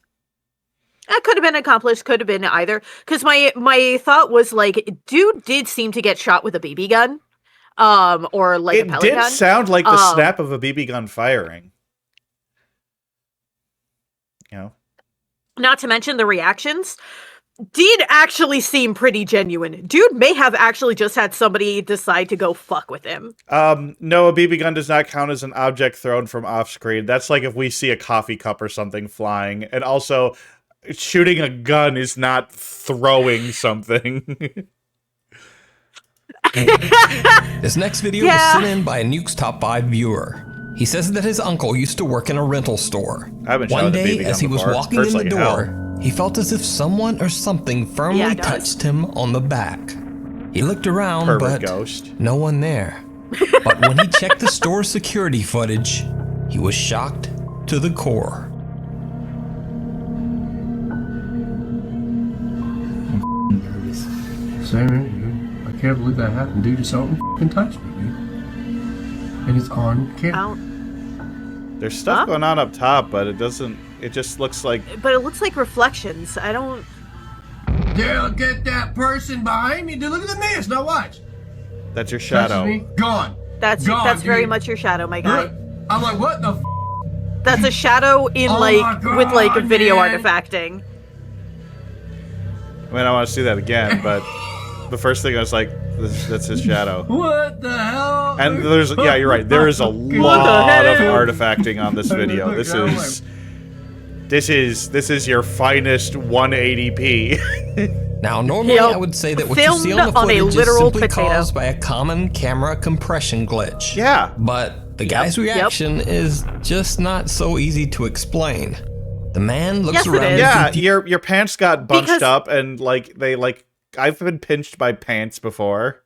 That could have been accomplished, could have been either. Because my thought was like, dude did seem to get shot with a BB gun, or like a pellet gun. It did sound like the snap of a BB gun firing. You know, not to mention the reactions did actually seem pretty genuine. Dude may have actually just had somebody decide to go fuck with him. No, a BB gun does not count as an object thrown from off screen. That's like if we see a coffee cup or something flying. And also, shooting a gun is not throwing something. This next video was sent in by a Nukes Top 5 viewer. He says that his uncle used to work in a rental store. One day, as he was walking in the door, he felt as if someone or something firmly touched him on the back. He looked around, but no one there. But when he checked the store's security footage, he was shocked to the core. Sam, I can't believe that happened. Dude just fucking touched me, dude. And it's on camera. There's stuff going on up top, but it doesn't. It just looks like. But it looks like reflections. I don't. They'll get that person behind me. Dude, look at the mist. Now watch. That's your shadow. Me. Gone. That's very much your shadow, my guy. I'm like, what the? That's a shadow in with like video artifacting. I mean, I want to see that again, but the first thing I was like, that's his shadow. What the hell? And there's, yeah, you're right. There is a lot of artifacting on this video. This is your finest 180p. Now, normally I would say that what you see on the footage is simply caused by a common camera compression glitch. Yeah. But the guy's reaction is just not so easy to explain. The man looks around. Yeah, your pants got bunched up and I've been pinched by pants before.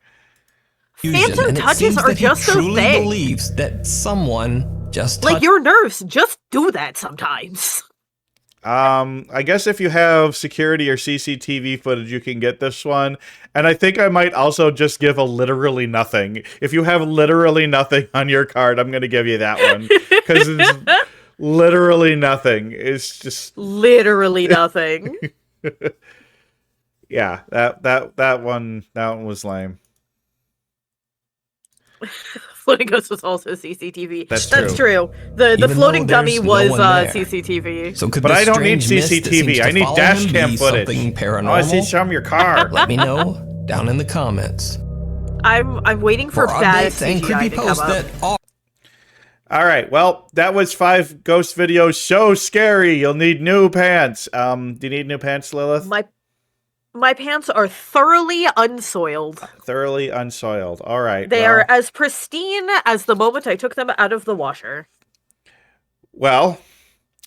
Phantom touches are just a thing. He believes that someone just like your nerves just do that sometimes. I guess if you have security or CCTV footage, you can get this one. And I think I might also just give a literally nothing. If you have literally nothing on your card, I'm going to give you that one. Because it's literally nothing. It's just... literally nothing. Yeah, that one was lame. Floating Ghost was also CCTV. That's true. The floating dummy was CCTV. So but I don't need CCTV. I need dash cam footage. Paranormal? I see some of your car. Let me know down in the comments. I'm waiting for bad CGI to come up. All right. Well, that was 5 ghost videos. So scary. You'll need new pants. Do you need new pants, Lilith? My pants are thoroughly unsoiled. Thoroughly unsoiled. All right. They are as pristine as the moment I took them out of the washer. Well,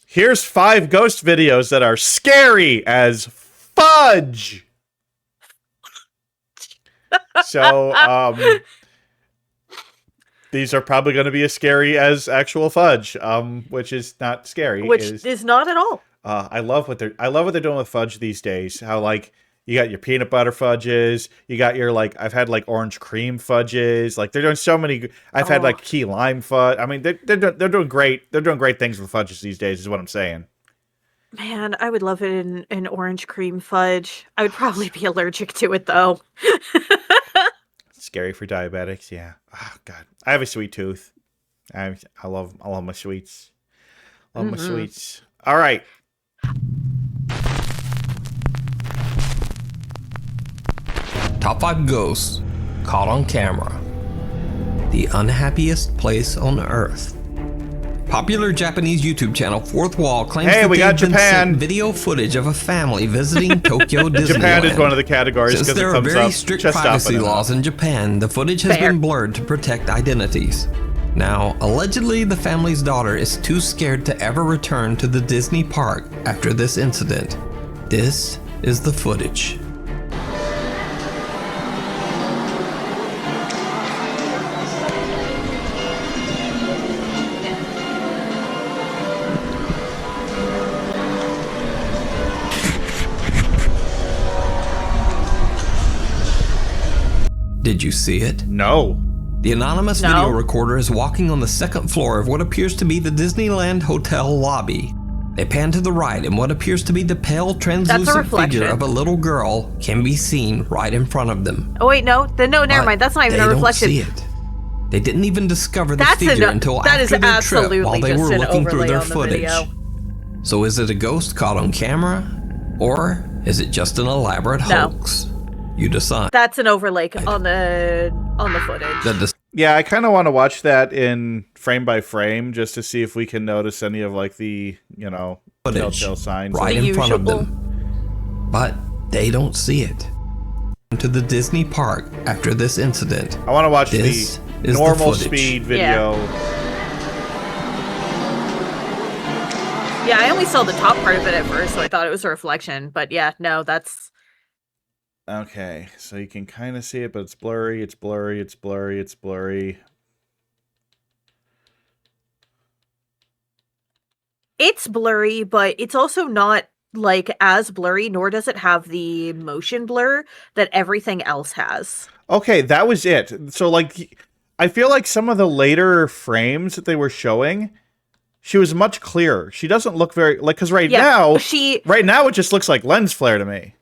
here's 5 ghost videos that are scary as fudge. So, these are probably going to be as scary as actual fudge, which is not scary. Which is not at all. I love what they're doing with fudge these days. How like you got your peanut butter fudges, you got your like I've had like orange cream fudges. Like they're doing so many. I've had like key lime fudge. I mean, they're doing great. They're doing great things with fudges these days. Is what I'm saying. Man, I would love it in an orange cream fudge. I would probably be allergic to it though. Scary for diabetics. Yeah. Oh God, I have a sweet tooth. I love my sweets. Love my sweets. All right. Top 5 ghosts caught on camera. The unhappiest place on Earth. Popular Japanese YouTube channel Fourth Wall claims that we got they've been Japan. sent video footage of a family visiting Tokyo Disneyland. Japan is one of the categories Since because there it are comes very up strict just privacy often laws in Japan, the footage has been blurred to protect identities. Now, allegedly, the family's daughter is too scared to ever return to the Disney park after this incident. This is the footage. Did you see it? No. The anonymous video recorder is walking on the second floor of what appears to be the Disneyland Hotel lobby. They pan to the right, and what appears to be the pale, translucent figure of a little girl can be seen right in front of them. Oh wait, no, never mind. That's not even a reflection. They don't see it. They didn't even discover the figure until after their trip while they were looking through their footage. So is it a ghost caught on camera, or is it just an elaborate hoax? You decide. That's an overlay on the footage. Yeah, I kind of want to watch that in frame by frame just to see if we can notice any of like the, telltale signs right in front of them. But they don't see it. To the Disney park after this incident. I want to watch the normal speed video. Yeah, I only saw the top part of it at first, so I thought it was a reflection. But yeah, no, that's... Okay, so you can kind of see it, but it's blurry, it's blurry, it's blurry, it's blurry. It's blurry, but it's also not, like, as blurry, nor does it have the motion blur that everything else has. Okay, that was it. So, like, I feel like some of the later frames that they were showing, she was much clearer. She doesn't look very, like, because right now it just looks like lens flare to me.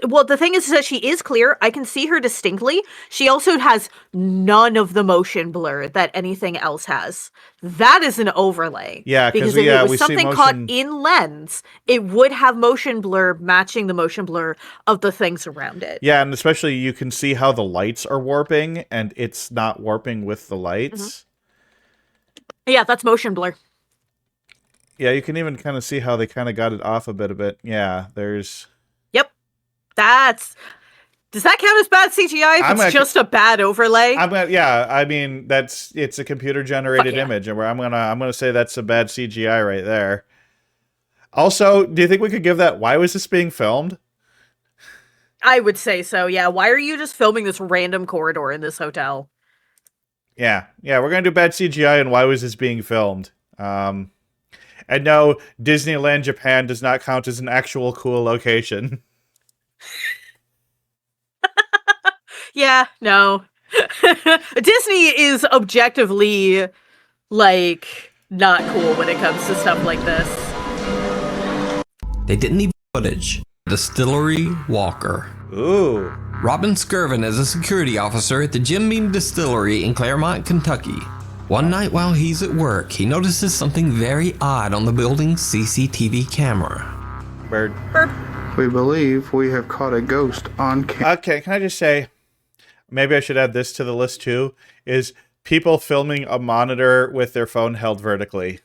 Well, the thing is that she is clear. I can see her distinctly. She also has none of the motion blur that anything else has. That is an overlay. Yeah, because if it was something caught in lens, it would have motion blur matching the motion blur of the things around it. Yeah, and especially you can see how the lights are warping, and it's not warping with the lights. Yeah, that's motion blur. Yeah, you can even kind of see how they kind of got it off a bit. Yeah, there's... Does that count as bad CGI if it's just a bad overlay? I mean, it's a computer generated image, and I'm gonna say that's a bad CGI right there. Also, do you think we could give that? Why was this being filmed? I would say so. Yeah. Why are you just filming this random corridor in this hotel? Yeah, we're gonna do bad CGI, and why was this being filmed? And no, Disneyland Japan does not count as an actual cool location. Yeah, no. Disney is objectively, like, not cool when it comes to stuff like this. They didn't even footage. Distillery Walker. Ooh. Robin Skirvin is a security officer at the Jim Beam Distillery in Claremont, Kentucky. One night while he's at work, he notices something very odd on the building's CCTV camera. Bird. We believe we have caught a ghost on camera. Okay, can I just say, maybe I should add this to the list too, is people filming a monitor with their phone held vertically.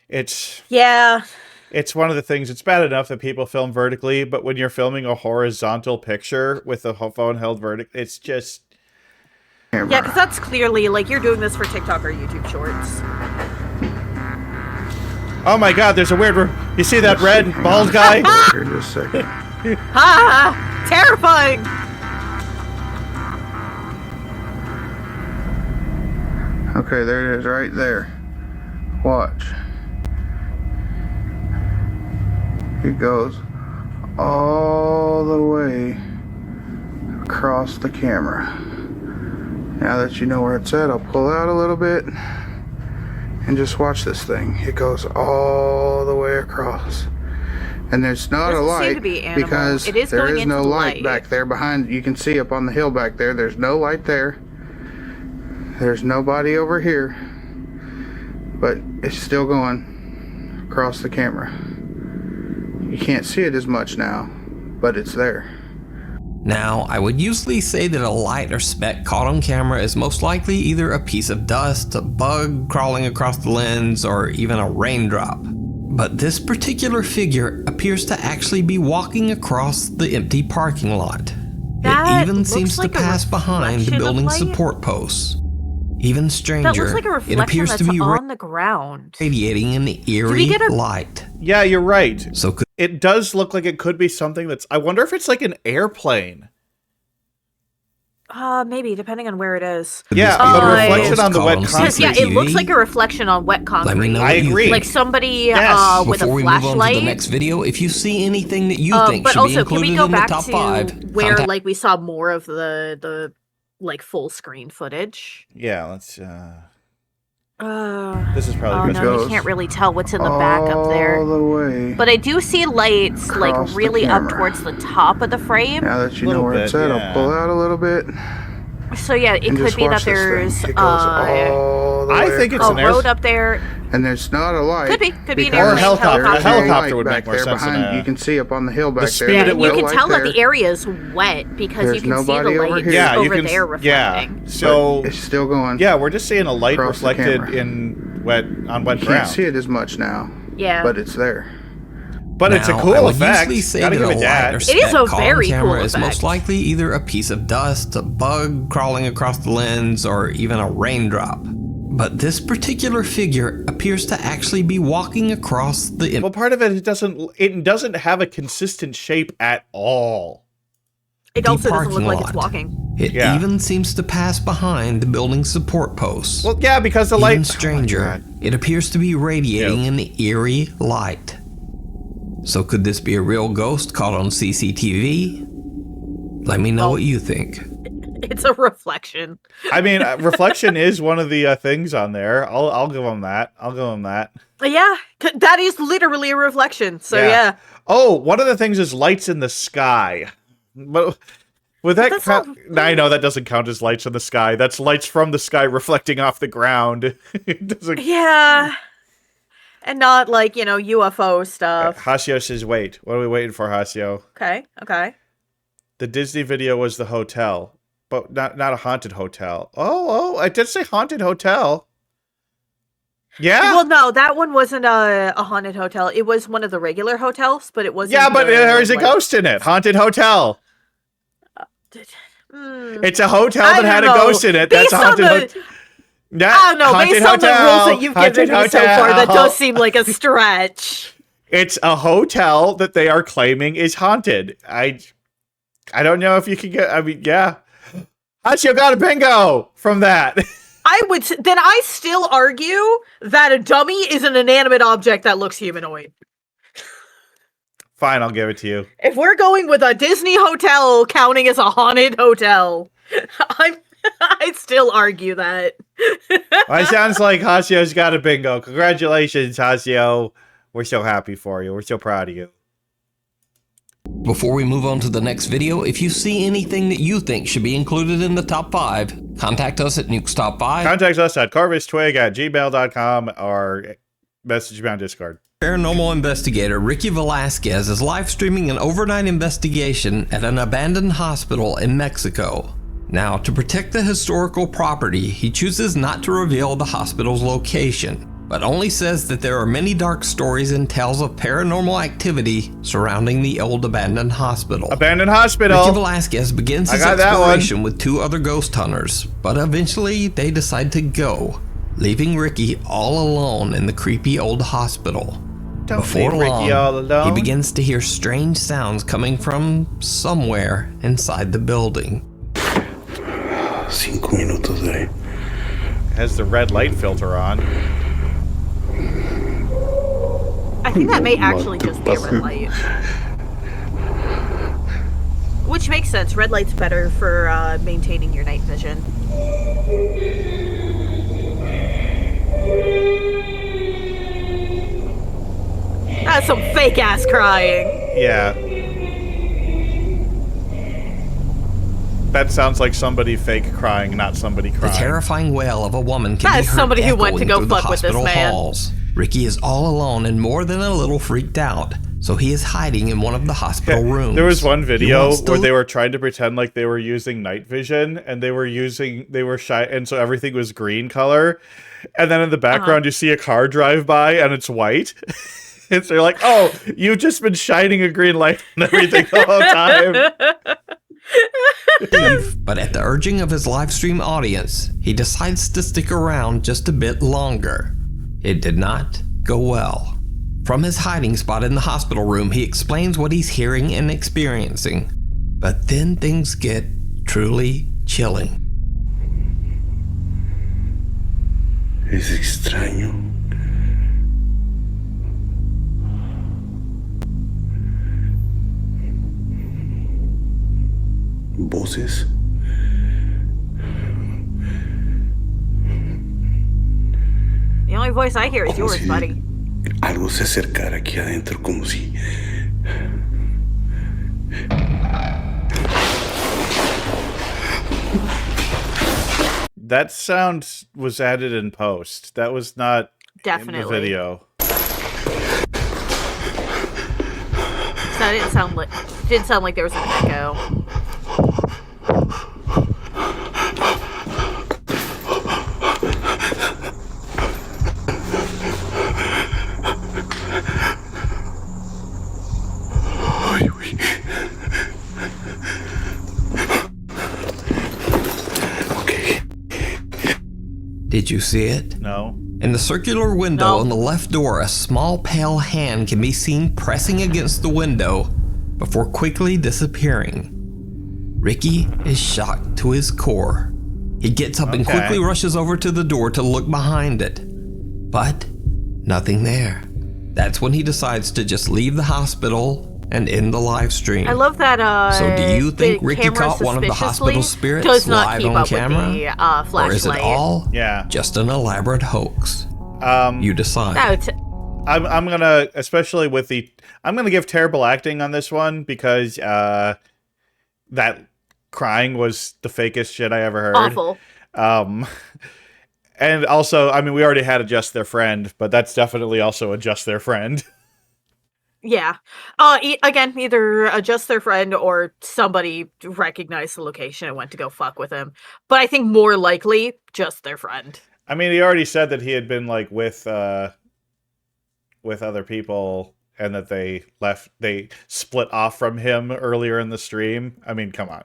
It's... Yeah. It's one of the things, it's bad enough that people film vertically, but when you're filming a horizontal picture with the phone held vertically, it's just... Yeah, because that's clearly, like, you're doing this for TikTok or YouTube Shorts. Oh my god, there's a weird... You see that red bald guy? Here, just a second. Ha! Terrifying! Okay, there it is right there. Watch. It goes all the way across the camera. Now that you know where it's at, I'll pull out a little bit and just watch this thing. It goes all the way across. And there's not a light because there is no light back there behind. You can see up on the hill back there. There's no light there. There's nobody over here. But it's still going across the camera. You can't see it as much now, but it's there. Now, I would usually say that a light or speck caught on camera is most likely either a piece of dust, a bug crawling across the lens, or even a raindrop. But this particular figure appears to actually be walking across the empty parking lot. It even seems to pass behind the building support posts. Even stranger, that looks like a reflection it appears that's to be on the ground. Radiating an eerie light. Yeah, you're right. So it does look like it could be something that's... I wonder if it's like an airplane. Maybe, depending on where it is. Yeah, but a reflection on the wet concrete. Yeah, it looks like a reflection on wet concrete. Let me know I agree. Like somebody with Before a we flashlight. move on to the next video, if you see anything that you think but should also, be included can we go in the back top to 5, where like we saw more of the like full screen footage? Yeah, let's... This is probably no, you can't really tell what's in the back up there. All the way. But I do see lights like across the really up camera. towards the top of the frame. Now that you know where it's at, I'll pull out a little bit. So yeah, it and could just be that watch this there's thing. It goes all the I way think it's a an road up there. And there's not a light. Could be an because airplane, helicopter. there's A helicopter light would back make more there sense than behind. a- You can see up on the hill back speed there. at You which- can light tell that there. the area's wet because There's you can see the nobody over lights here. Yeah, you over can... there reflecting. Yeah, so... But it's still going. Yeah, we're just seeing a light across the reflected camera. in wet You ground. can't see it as much now. Yeah. But it's there. But it's a Now, cool I would effect. usually say Gotta that give a it light or that. It is speck a caught on very camera cool is most effect. likely either a piece of dust, a bug crawling across the lens, or even a raindrop. But this particular figure appears to actually be walking across the... Well, part of it doesn't have a consistent shape at all. It also doesn't look parking like it's lot. walking. It Yeah. even seems to pass behind the building support posts. Well, yeah, because the light... Even stranger, it appears to be radiating an eerie light. So could this be a real ghost caught on CCTV? Let me know what you think. It's a reflection. I mean, reflection is one of the things on there. I'll give them that. I'll give them that. Yeah, that is literally a reflection. So yeah. Oh, one of the things is lights in the sky. But with that count, I know that doesn't count as lights in the sky. That's lights from the sky reflecting off the ground. It doesn't. Yeah. And not like, UFO stuff. Hasio says, wait. What are we waiting for, Hasio? Okay. The Disney video was the hotel, but not a haunted hotel. Oh, I did say haunted hotel. Yeah? Well, no, that one wasn't a haunted hotel. It was one of the regular hotels, but it wasn't. Yeah, but there is a ghost in it. Haunted hotel. It's a hotel that had a ghost in it. That's a haunted hotel. I don't know. Based on the rules that you've given me so far, that does seem like a stretch. It's a hotel that they are claiming is haunted. I don't know if you can get... I mean, yeah. Hasio got a bingo from that. Then I still argue that a dummy is an inanimate object that looks humanoid. Fine, I'll give it to you. If we're going with a Disney hotel counting as a haunted hotel, I'd still argue that. Well, it sounds like Hasio's got a bingo. Congratulations, Hasio. We're so happy for you. We're so proud of you. Before we move on to the next video, if you see anything that you think should be included in the top 5, contact us at Nukes Top 5. Contact us at corvidstwig@gmail.com or message me on Discord. Paranormal investigator Ricky Velasquez is live streaming an overnight investigation at an abandoned hospital in Mexico. Now, to protect the historical property, he chooses not to reveal the hospital's location. but only says that there are many dark stories and tales of paranormal activity surrounding the old abandoned hospital. Abandoned hospital! Ricky Velasquez begins his exploration with 2 other ghost hunters, but eventually they decide to go, leaving Ricky all alone in the creepy old hospital. Before long, he begins to hear strange sounds coming from somewhere inside the building. 5 minutos de ahí. Has the red light filter on. I think that may actually just be a red light. Which makes sense. Red light's better for maintaining your night vision. That's some fake ass crying. Yeah. That sounds like somebody fake crying, not somebody crying. The terrifying wail of a woman can be heard somebody who went to go echoing through fuck the with this hospital man. halls. Ricky is all alone and more than a little freaked out, so he is hiding in one of the hospital rooms. There was one video where they were trying to pretend like they were using night vision, and they were shy, and so everything was green color. And then in the background, you see a car drive by, and it's white. And so you're like, oh, you've just been shining a green light on everything the whole time. But at the urging of his live stream audience, he decides to stick around just a bit longer. It did not go well. From his hiding spot in the hospital room, he explains what he's hearing and experiencing. But then things get truly chilling. Es extraño. Voces. The only voice I hear is yours, buddy. Algo se acercara aquí adentro, como si. That sound was added in post. That was not in the video. That didn't sound like there was an echo. Did you see it? No. In the circular window on the left door, a small pale hand can be seen pressing against the window before quickly disappearing. Ricky is shocked to his core. He gets up and quickly rushes over to the door to look behind it, but nothing there. That's when he decides to just leave the hospital and end the live stream. I love that. So do you think Ricky caught one of the hospital spirits live on camera? Or is it all just an elaborate hoax? You decide. I'm gonna, especially with I'm gonna give terrible acting on this one because that crying was the fakest shit I ever heard. Awful. And also, I mean, we already had Adjust Their Friend, but that's definitely also Adjust Their Friend. Yeah. Again, either Adjust Their Friend or somebody recognized the location and went to go fuck with him. But I think more likely, just their friend. I mean, he already said that he had been like with other people and that they split off from him earlier in the stream. I mean, come on.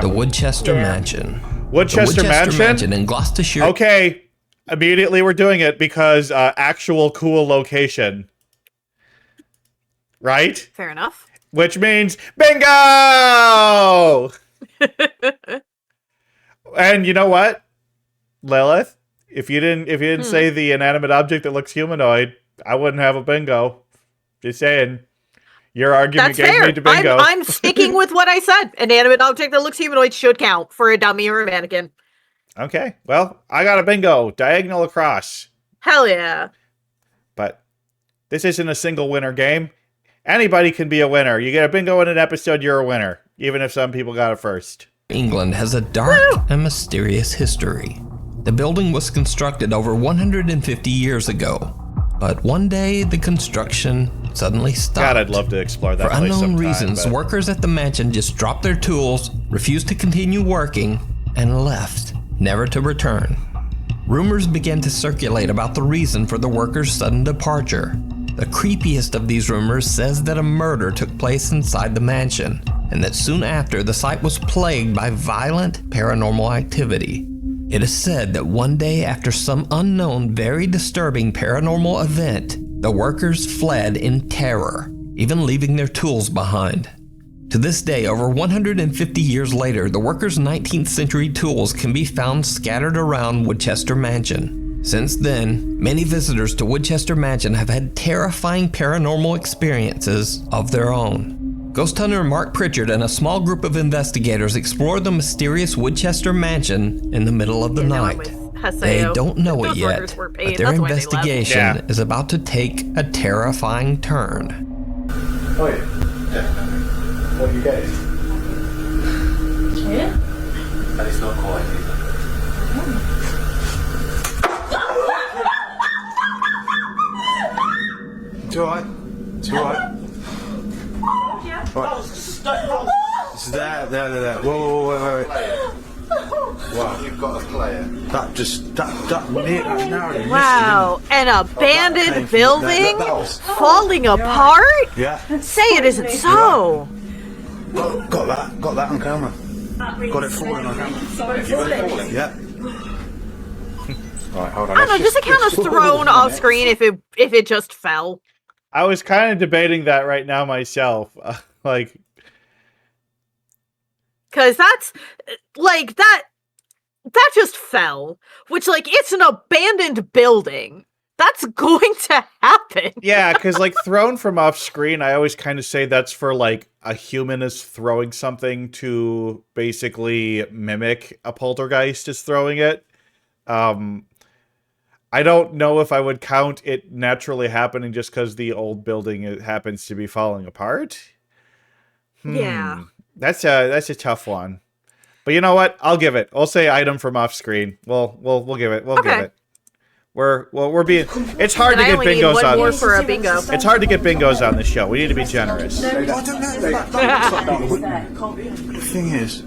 The Woodchester Mansion. Woodchester Mansion in Gloucestershire. Okay. Immediately we're doing it because actual cool location. Right? Fair enough. Which means bingo! And you know what, Lilith? If you didn't say the inanimate object that looks humanoid, I wouldn't have a bingo. Just saying. Your argument gave me to bingo. I'm sticking with what I said. Inanimate object that looks humanoid should count for a dummy or a mannequin. Okay. Well, I got a bingo. Diagonal across. Hell yeah. But this isn't a single winner game. Anybody can be a winner. You get a bingo in an episode, you're a winner. Even if some people got it first. England has a dark and mysterious history. The building was constructed over 150 years ago. But one day, the construction suddenly stopped. God, I'd love to explore that place sometime. For unknown reasons, workers at the mansion just dropped their tools, refused to continue working, and left, never to return. rumors began to circulate about the reason for the workers' sudden departure. The creepiest of these rumors says that a murder took place inside the mansion, and that soon after the site was plagued by violent paranormal activity. It is said that one day after some unknown, very disturbing paranormal event, the workers fled in terror, even leaving their tools behind. To this day, over 150 years later, the workers' 19th century tools can be found scattered around Woodchester Mansion. Since then, many visitors to Woodchester Mansion have had terrifying paranormal experiences of their own. Ghost hunter Mark Pritchard and a small group of investigators explored the mysterious Woodchester Mansion in the middle of the night. They don't know it yet, but their investigation is about to take a terrifying turn. Oh yeah, definitely. What do you guys? Yeah? That is not quiet either. It's alright. It's alright. Right. It's there. Whoa, wait. Wow. You've got a player. That Wow, an abandoned building falling apart? Yeah. Say it isn't so. Got that on camera. Got it falling on camera. Yeah. Right, hold on. I don't know, does it count as thrown off screen if it just fell? I was kind of debating that right now myself. Like, because that's like that just fell, which like it's an abandoned building. That's going to happen. Yeah, because like thrown from off screen, I always kind of say that's for like a human is throwing something to basically mimic a poltergeist is throwing it. I don't know if I would count it naturally happening just because the old building it happens to be falling apart. Yeah, that's a tough one. But you know what? I'll give it. I'll say item from off screen. We'll give it. We'll give it. We're being. It's hard to get bingos on this. For a bingo. It's hard to get bingos on this show. We need to be generous. I don't know. The thing is,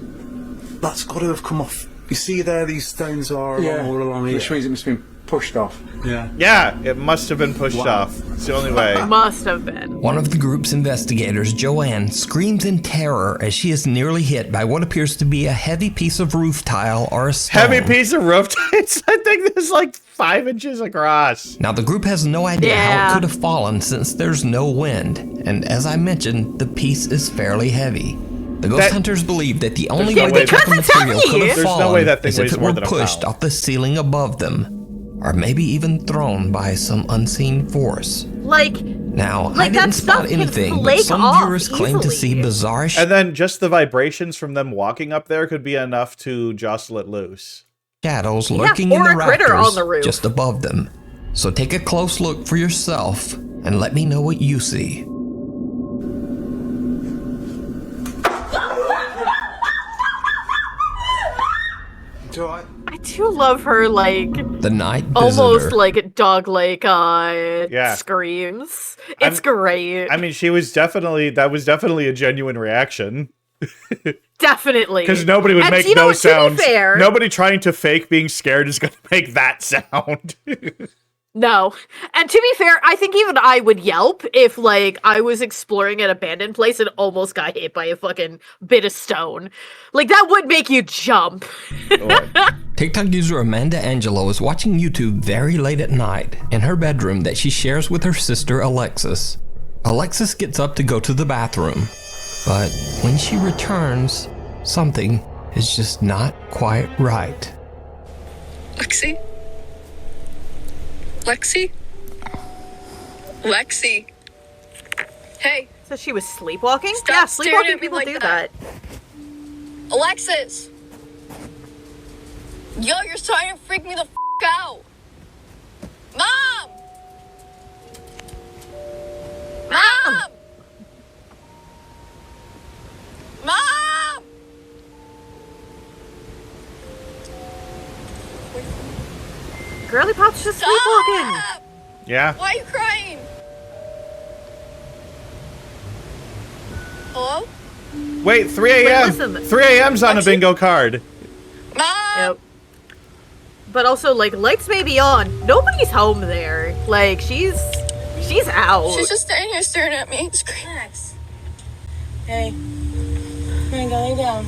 that's got to have come off. You see there, these stones are all along here. Which means it must have been pushed off. Yeah, it must have been pushed off. It's the only way. Must have been. One of the group's investigators, Joanne, screams in terror as she is nearly hit by what appears to be a heavy piece of roof tile or a stone. Heavy piece of roof tile? I think this is like 5 inches across. Now, the group has no idea how it could have fallen since there's no wind. And as I mentioned, the piece is fairly heavy. The ghost hunters believe that the only way the type of material could have fallen is if it were pushed off the ceiling above them. Or maybe even thrown by some unseen force. Now, I didn't spot anything, but some viewers claim to see bizarre and then just the vibrations from them walking up there could be enough to jostle it loose. Shadows lurking in the rafters just above them. So take a close look for yourself and let me know what you see. I do love her, like, the night almost visitor. like dog-like screams. It's great. I mean, that was definitely a genuine reaction. Definitely. Because nobody would make those sounds. Nobody trying to fake being scared is going to make that sound. No. And to be fair, I think even I would yelp if, like, I was exploring an abandoned place and almost got hit by a fucking bit of stone. Like, that would make you jump. TikTok user Amanda Angelo is watching YouTube very late at night in her bedroom that she shares with her sister Alexis. Alexis gets up to go to the bathroom, but when she returns, something is just not quite right. Lexi? Lexi? Lexi? Hey. So she was sleepwalking? Stop yeah, staring sleepwalking at me people like do that. that. Alexis! Yo, you're starting to freak me the out! Mom! Mom! Mom! Girly Pop's just sleepwalking. Yeah. Why are you crying? Hello? Wait, 3 a.m. 3 a.m.'s on a bingo card. Mom! Yep. But also, like, lights may be on. Nobody's home there. Like, she's out. She's just standing here staring at me. Relax. Hey. Here, go lay down.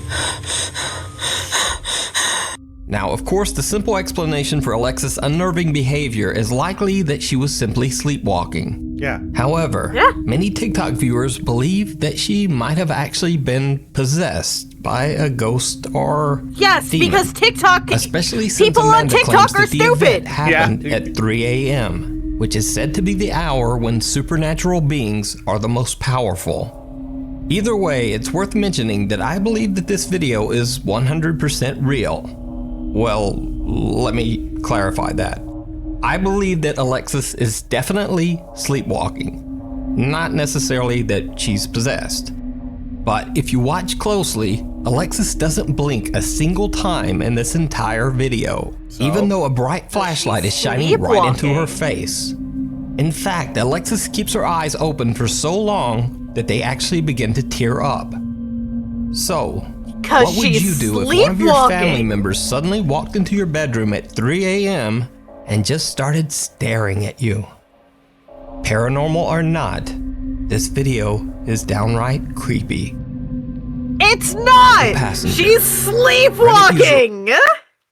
Now, of course, the simple explanation for Alexis' unnerving behavior is likely that she was simply sleepwalking. Yeah. However, many TikTok viewers believe that she might have actually been possessed by a ghost or yes, demon. Because TikTok, especially since people Amanda on TikTok claims are that the stupid. event happened at 3 a.m., which is said to be the hour when supernatural beings are the most powerful. Either way, it's worth mentioning that I believe that this video is 100% real. Well, let me clarify that. I believe that Alexis is definitely sleepwalking. Not necessarily that she's possessed. But if you watch closely, Alexis doesn't blink a single time in this entire video, even though a bright flashlight is shining right into her face. In fact, Alexis keeps her eyes open for so long that they actually begin to tear up. So, what would you do if one of your family members suddenly walked into your bedroom at 3 a.m. and just started staring at you? Paranormal or not, this video is downright creepy. It's not! She's sleepwalking!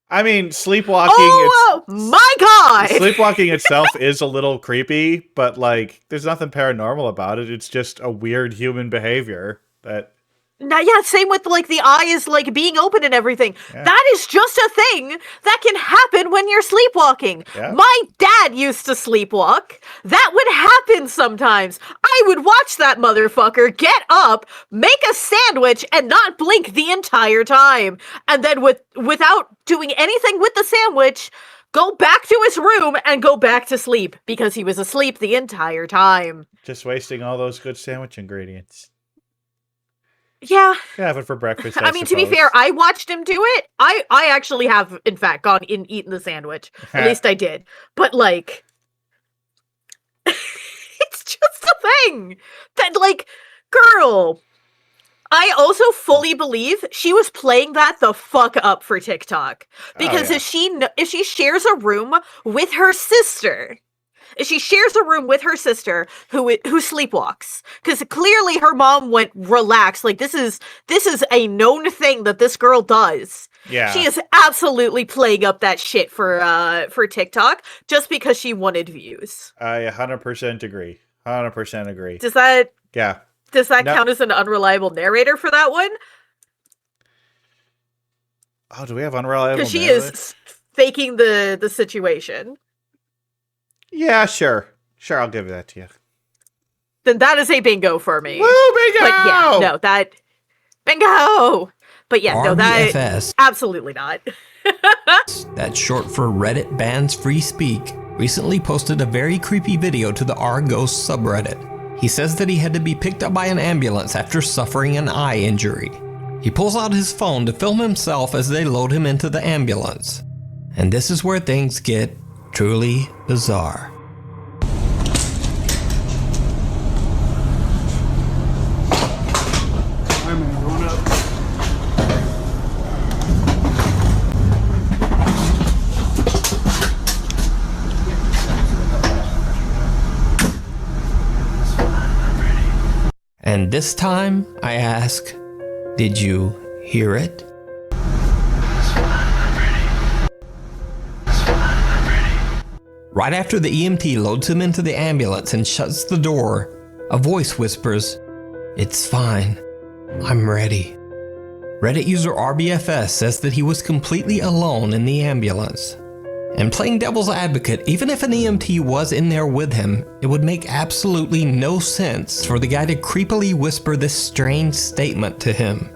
I mean, sleepwalking. Oh my god! Sleepwalking itself is a little creepy, but like, there's nothing paranormal about it. It's just a weird human behavior that. Now, yeah, same with like the eyes like being open and everything. Yeah. That is just a thing that can happen when you're sleepwalking. Yeah. My dad used to sleepwalk. That would happen sometimes. I would watch that motherfucker get up, make a sandwich, and not blink the entire time. And then without doing anything with the sandwich, go back to his room and go back to sleep because he was asleep the entire time. Just wasting all those good sandwich ingredients. Yeah. Have it for breakfast. I mean, to be fair, I watched him do it. I actually have, in fact, gone and eaten the sandwich. At least I did. But, like, it's just a thing that, like, girl. I also fully believe she was playing that the fuck up for TikTok. Because if she shares a room with her sister... She shares a room with her sister who sleepwalks, because clearly her mom went relax. Like this is a known thing that this girl does. Yeah, she is absolutely playing up that shit for TikTok just because she wanted views. I 100% agree. 100% agree. Does that count as an unreliable narrator for that one? Oh, do we have unreliable? Because she is faking the situation. Yeah, sure. Sure, I'll give that to you. Then that is a bingo for me. Woo, bingo! But yeah, no, that... Bingo! But yeah, no, that... RBFS, absolutely not. that's short for Reddit Bans Free Speak, recently posted a very creepy video to the R-Ghost subreddit. He says that he had to be picked up by an ambulance after suffering an eye injury. He pulls out his phone to film himself as they load him into the ambulance. And this is where things get truly bizarre. Hi, man, going up. And this time, I ask, did you hear it? Right after the EMT loads him into the ambulance and shuts the door, a voice whispers, "It's fine. I'm ready." Reddit user RBFS says that he was completely alone in the ambulance. And playing devil's advocate, even if an EMT was in there with him, it would make absolutely no sense for the guy to creepily whisper this strange statement to him.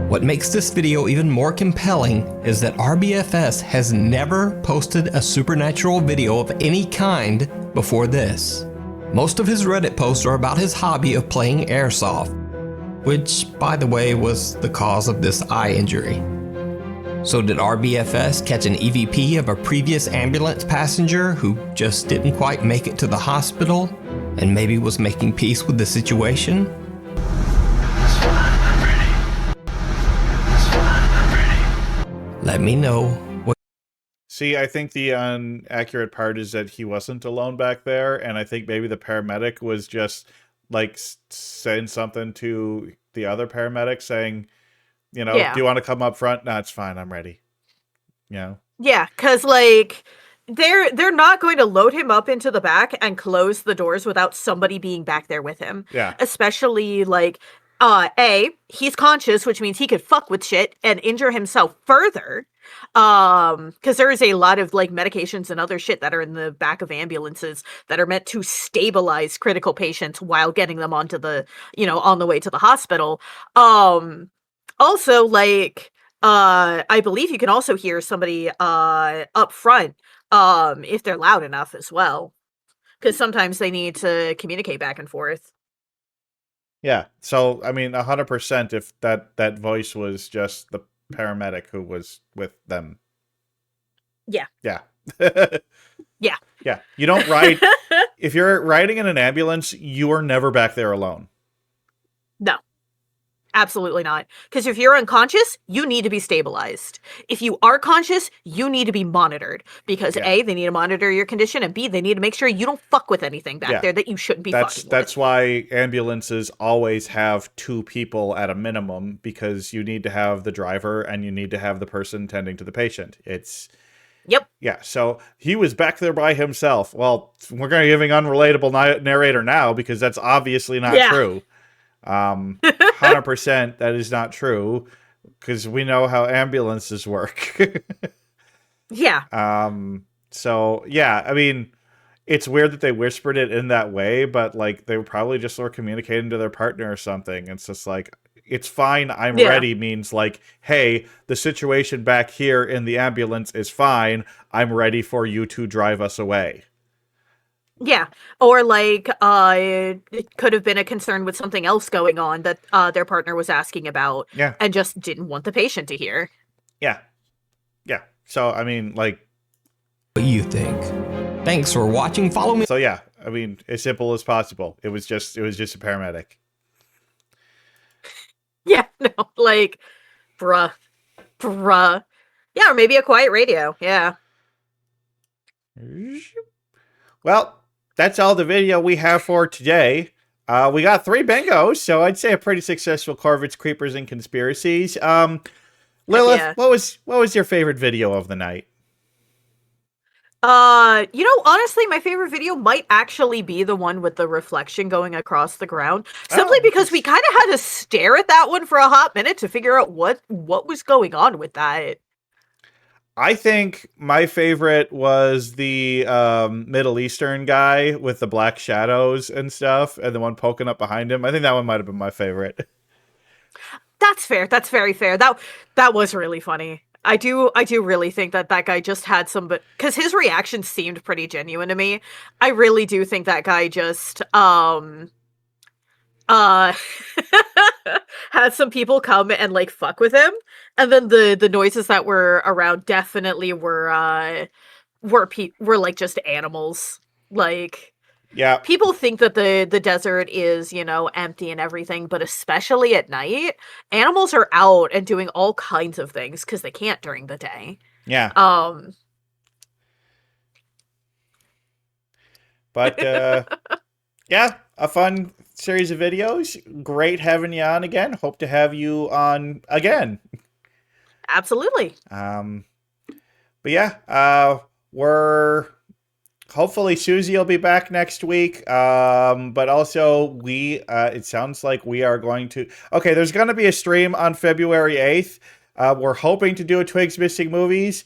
What makes this video even more compelling is that RBFS has never posted a supernatural video of any kind before this. Most of his Reddit posts are about his hobby of playing airsoft, which, by the way, was the cause of this eye injury. So did RBFS catch an EVP of a previous ambulance passenger who just didn't quite make it to the hospital and maybe was making peace with the situation? Let me know what. See, I think the inaccurate part is that he wasn't alone back there, and I think maybe the paramedic was just like saying something to the other paramedic, saying, "Do you want to come up front?" No, it's fine. I'm ready. Yeah, because like they're not going to load him up into the back and close the doors without somebody being back there with him. Yeah. Especially like he's conscious, which means he could fuck with shit and injure himself further. Because there is a lot of like medications and other shit that are in the back of ambulances that are meant to stabilize critical patients while getting them onto the, on the way to the hospital. Also, like, I believe you can also hear somebody up front if they're loud enough as well, because sometimes they need to communicate back and forth. Yeah. So, I mean, 100% if that voice was just the paramedic who was with them. Yeah. Yeah. Yeah. Yeah. You don't ride... if you're riding in an ambulance, you are never back there alone. No. Absolutely not. Because if you're unconscious, you need to be stabilized. If you are conscious, you need to be monitored. Because A, they need to monitor your condition, and B, they need to make sure you don't fuck with anything back there that you shouldn't be fucking with. That's why ambulances always have 2 people at a minimum, because you need to have the driver and you need to have the person tending to the patient. It's... Yep. Yeah, so he was back there by himself. Well, we're going to giving unrelatable narrator now, because that's obviously not true. 100% that is not true, because we know how ambulances work. Yeah. So yeah, I mean, it's weird that they whispered it in that way, but like they were probably just sort of communicating to their partner or something. It's just like, it's fine, I'm ready means like, hey, the situation back here in the ambulance is fine, I'm ready for you to drive us away. Yeah, or like it could have been a concern with something else going on that their partner was asking about, and just didn't want the patient to hear. Yeah, yeah. So I mean, like, what you think? Thanks for watching. Follow me. So yeah, I mean, as simple as possible. It was just a paramedic. Yeah, no, like, bruh. Yeah, or maybe a quiet radio. Yeah. Well. That's all the video we have for today. We got 3 bingos, so I'd say a pretty successful Corvids, Creepers, and Conspiracies. Lilith, what was your favorite video of the night? Honestly, my favorite video might actually be the one with the reflection going across the ground. Simply because we kind of had to stare at that one for a hot minute to figure out what was going on with that. I think my favorite was the Middle Eastern guy with the black shadows and stuff, and the one poking up behind him. I think that one might have been my favorite. That's fair. That's very fair. That was really funny. I do really think that guy just had some, because his reaction seemed pretty genuine to me. I really do think that guy just had some people come and like fuck with him, and then the noises that were around definitely were like just animals. Like, yeah, people think that the desert is, empty and everything, but especially at night, animals are out and doing all kinds of things because they can't during the day. Yeah. But yeah, a fun series of videos. Great having you on again. Hope to have you on again. Absolutely. But yeah, we're hopefully Susie will be back next week. But also it sounds like we are going to, there's going to be a stream on February 8th. We're hoping to do a Twigs Missing Movies,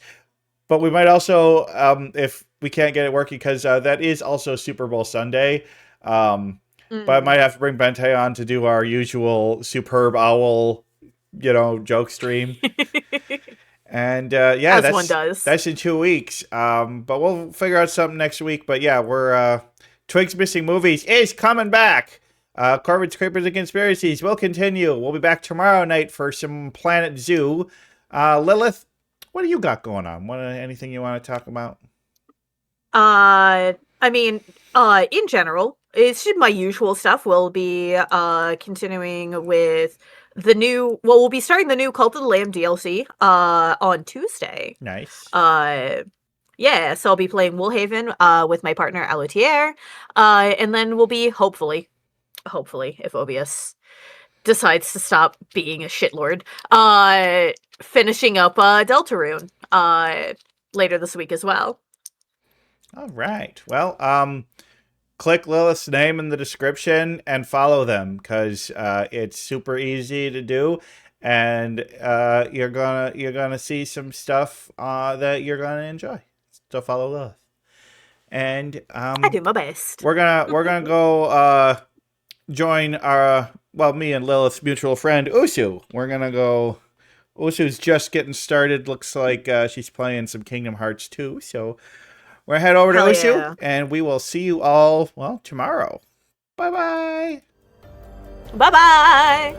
but we might also, if we can't get it working, because that is also Super Bowl Sunday. But I might have to bring Bente on to do our usual Superb Owl, joke stream. And yeah, as one does. That's in 2 weeks. But we'll figure out something next week. But yeah, we're Twigs Missing Movies is coming back. Corvids, Creepers, and Conspiracies will continue. We'll be back tomorrow night for some Planet Zoo. Lilith, what do you got going on? Anything you want to talk about? I mean, in general, it's my usual stuff. We'll be continuing with we'll be starting the new Cult of the Lamb DLC on Tuesday. Nice. Yeah, so I'll be playing Woolhaven with my partner Alutier, and then we'll be hopefully, if Obius decides to stop being a shitlord, finishing up Deltarune later this week as well. All right. Well, click Lilith's name in the description and follow them because it's super easy to do, and you're gonna see some stuff that you're gonna enjoy. So follow Lilith. And I do my best. We're gonna go join me and Lilith's mutual friend Usu. We're gonna go. Usu's just getting started. Looks like she's playing some Kingdom Hearts 2. So we're gonna head over to Usu, and we will see you all tomorrow. Bye bye. Bye bye.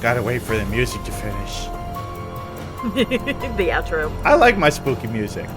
Gotta wait for the music to finish. The outro. I like my spooky music.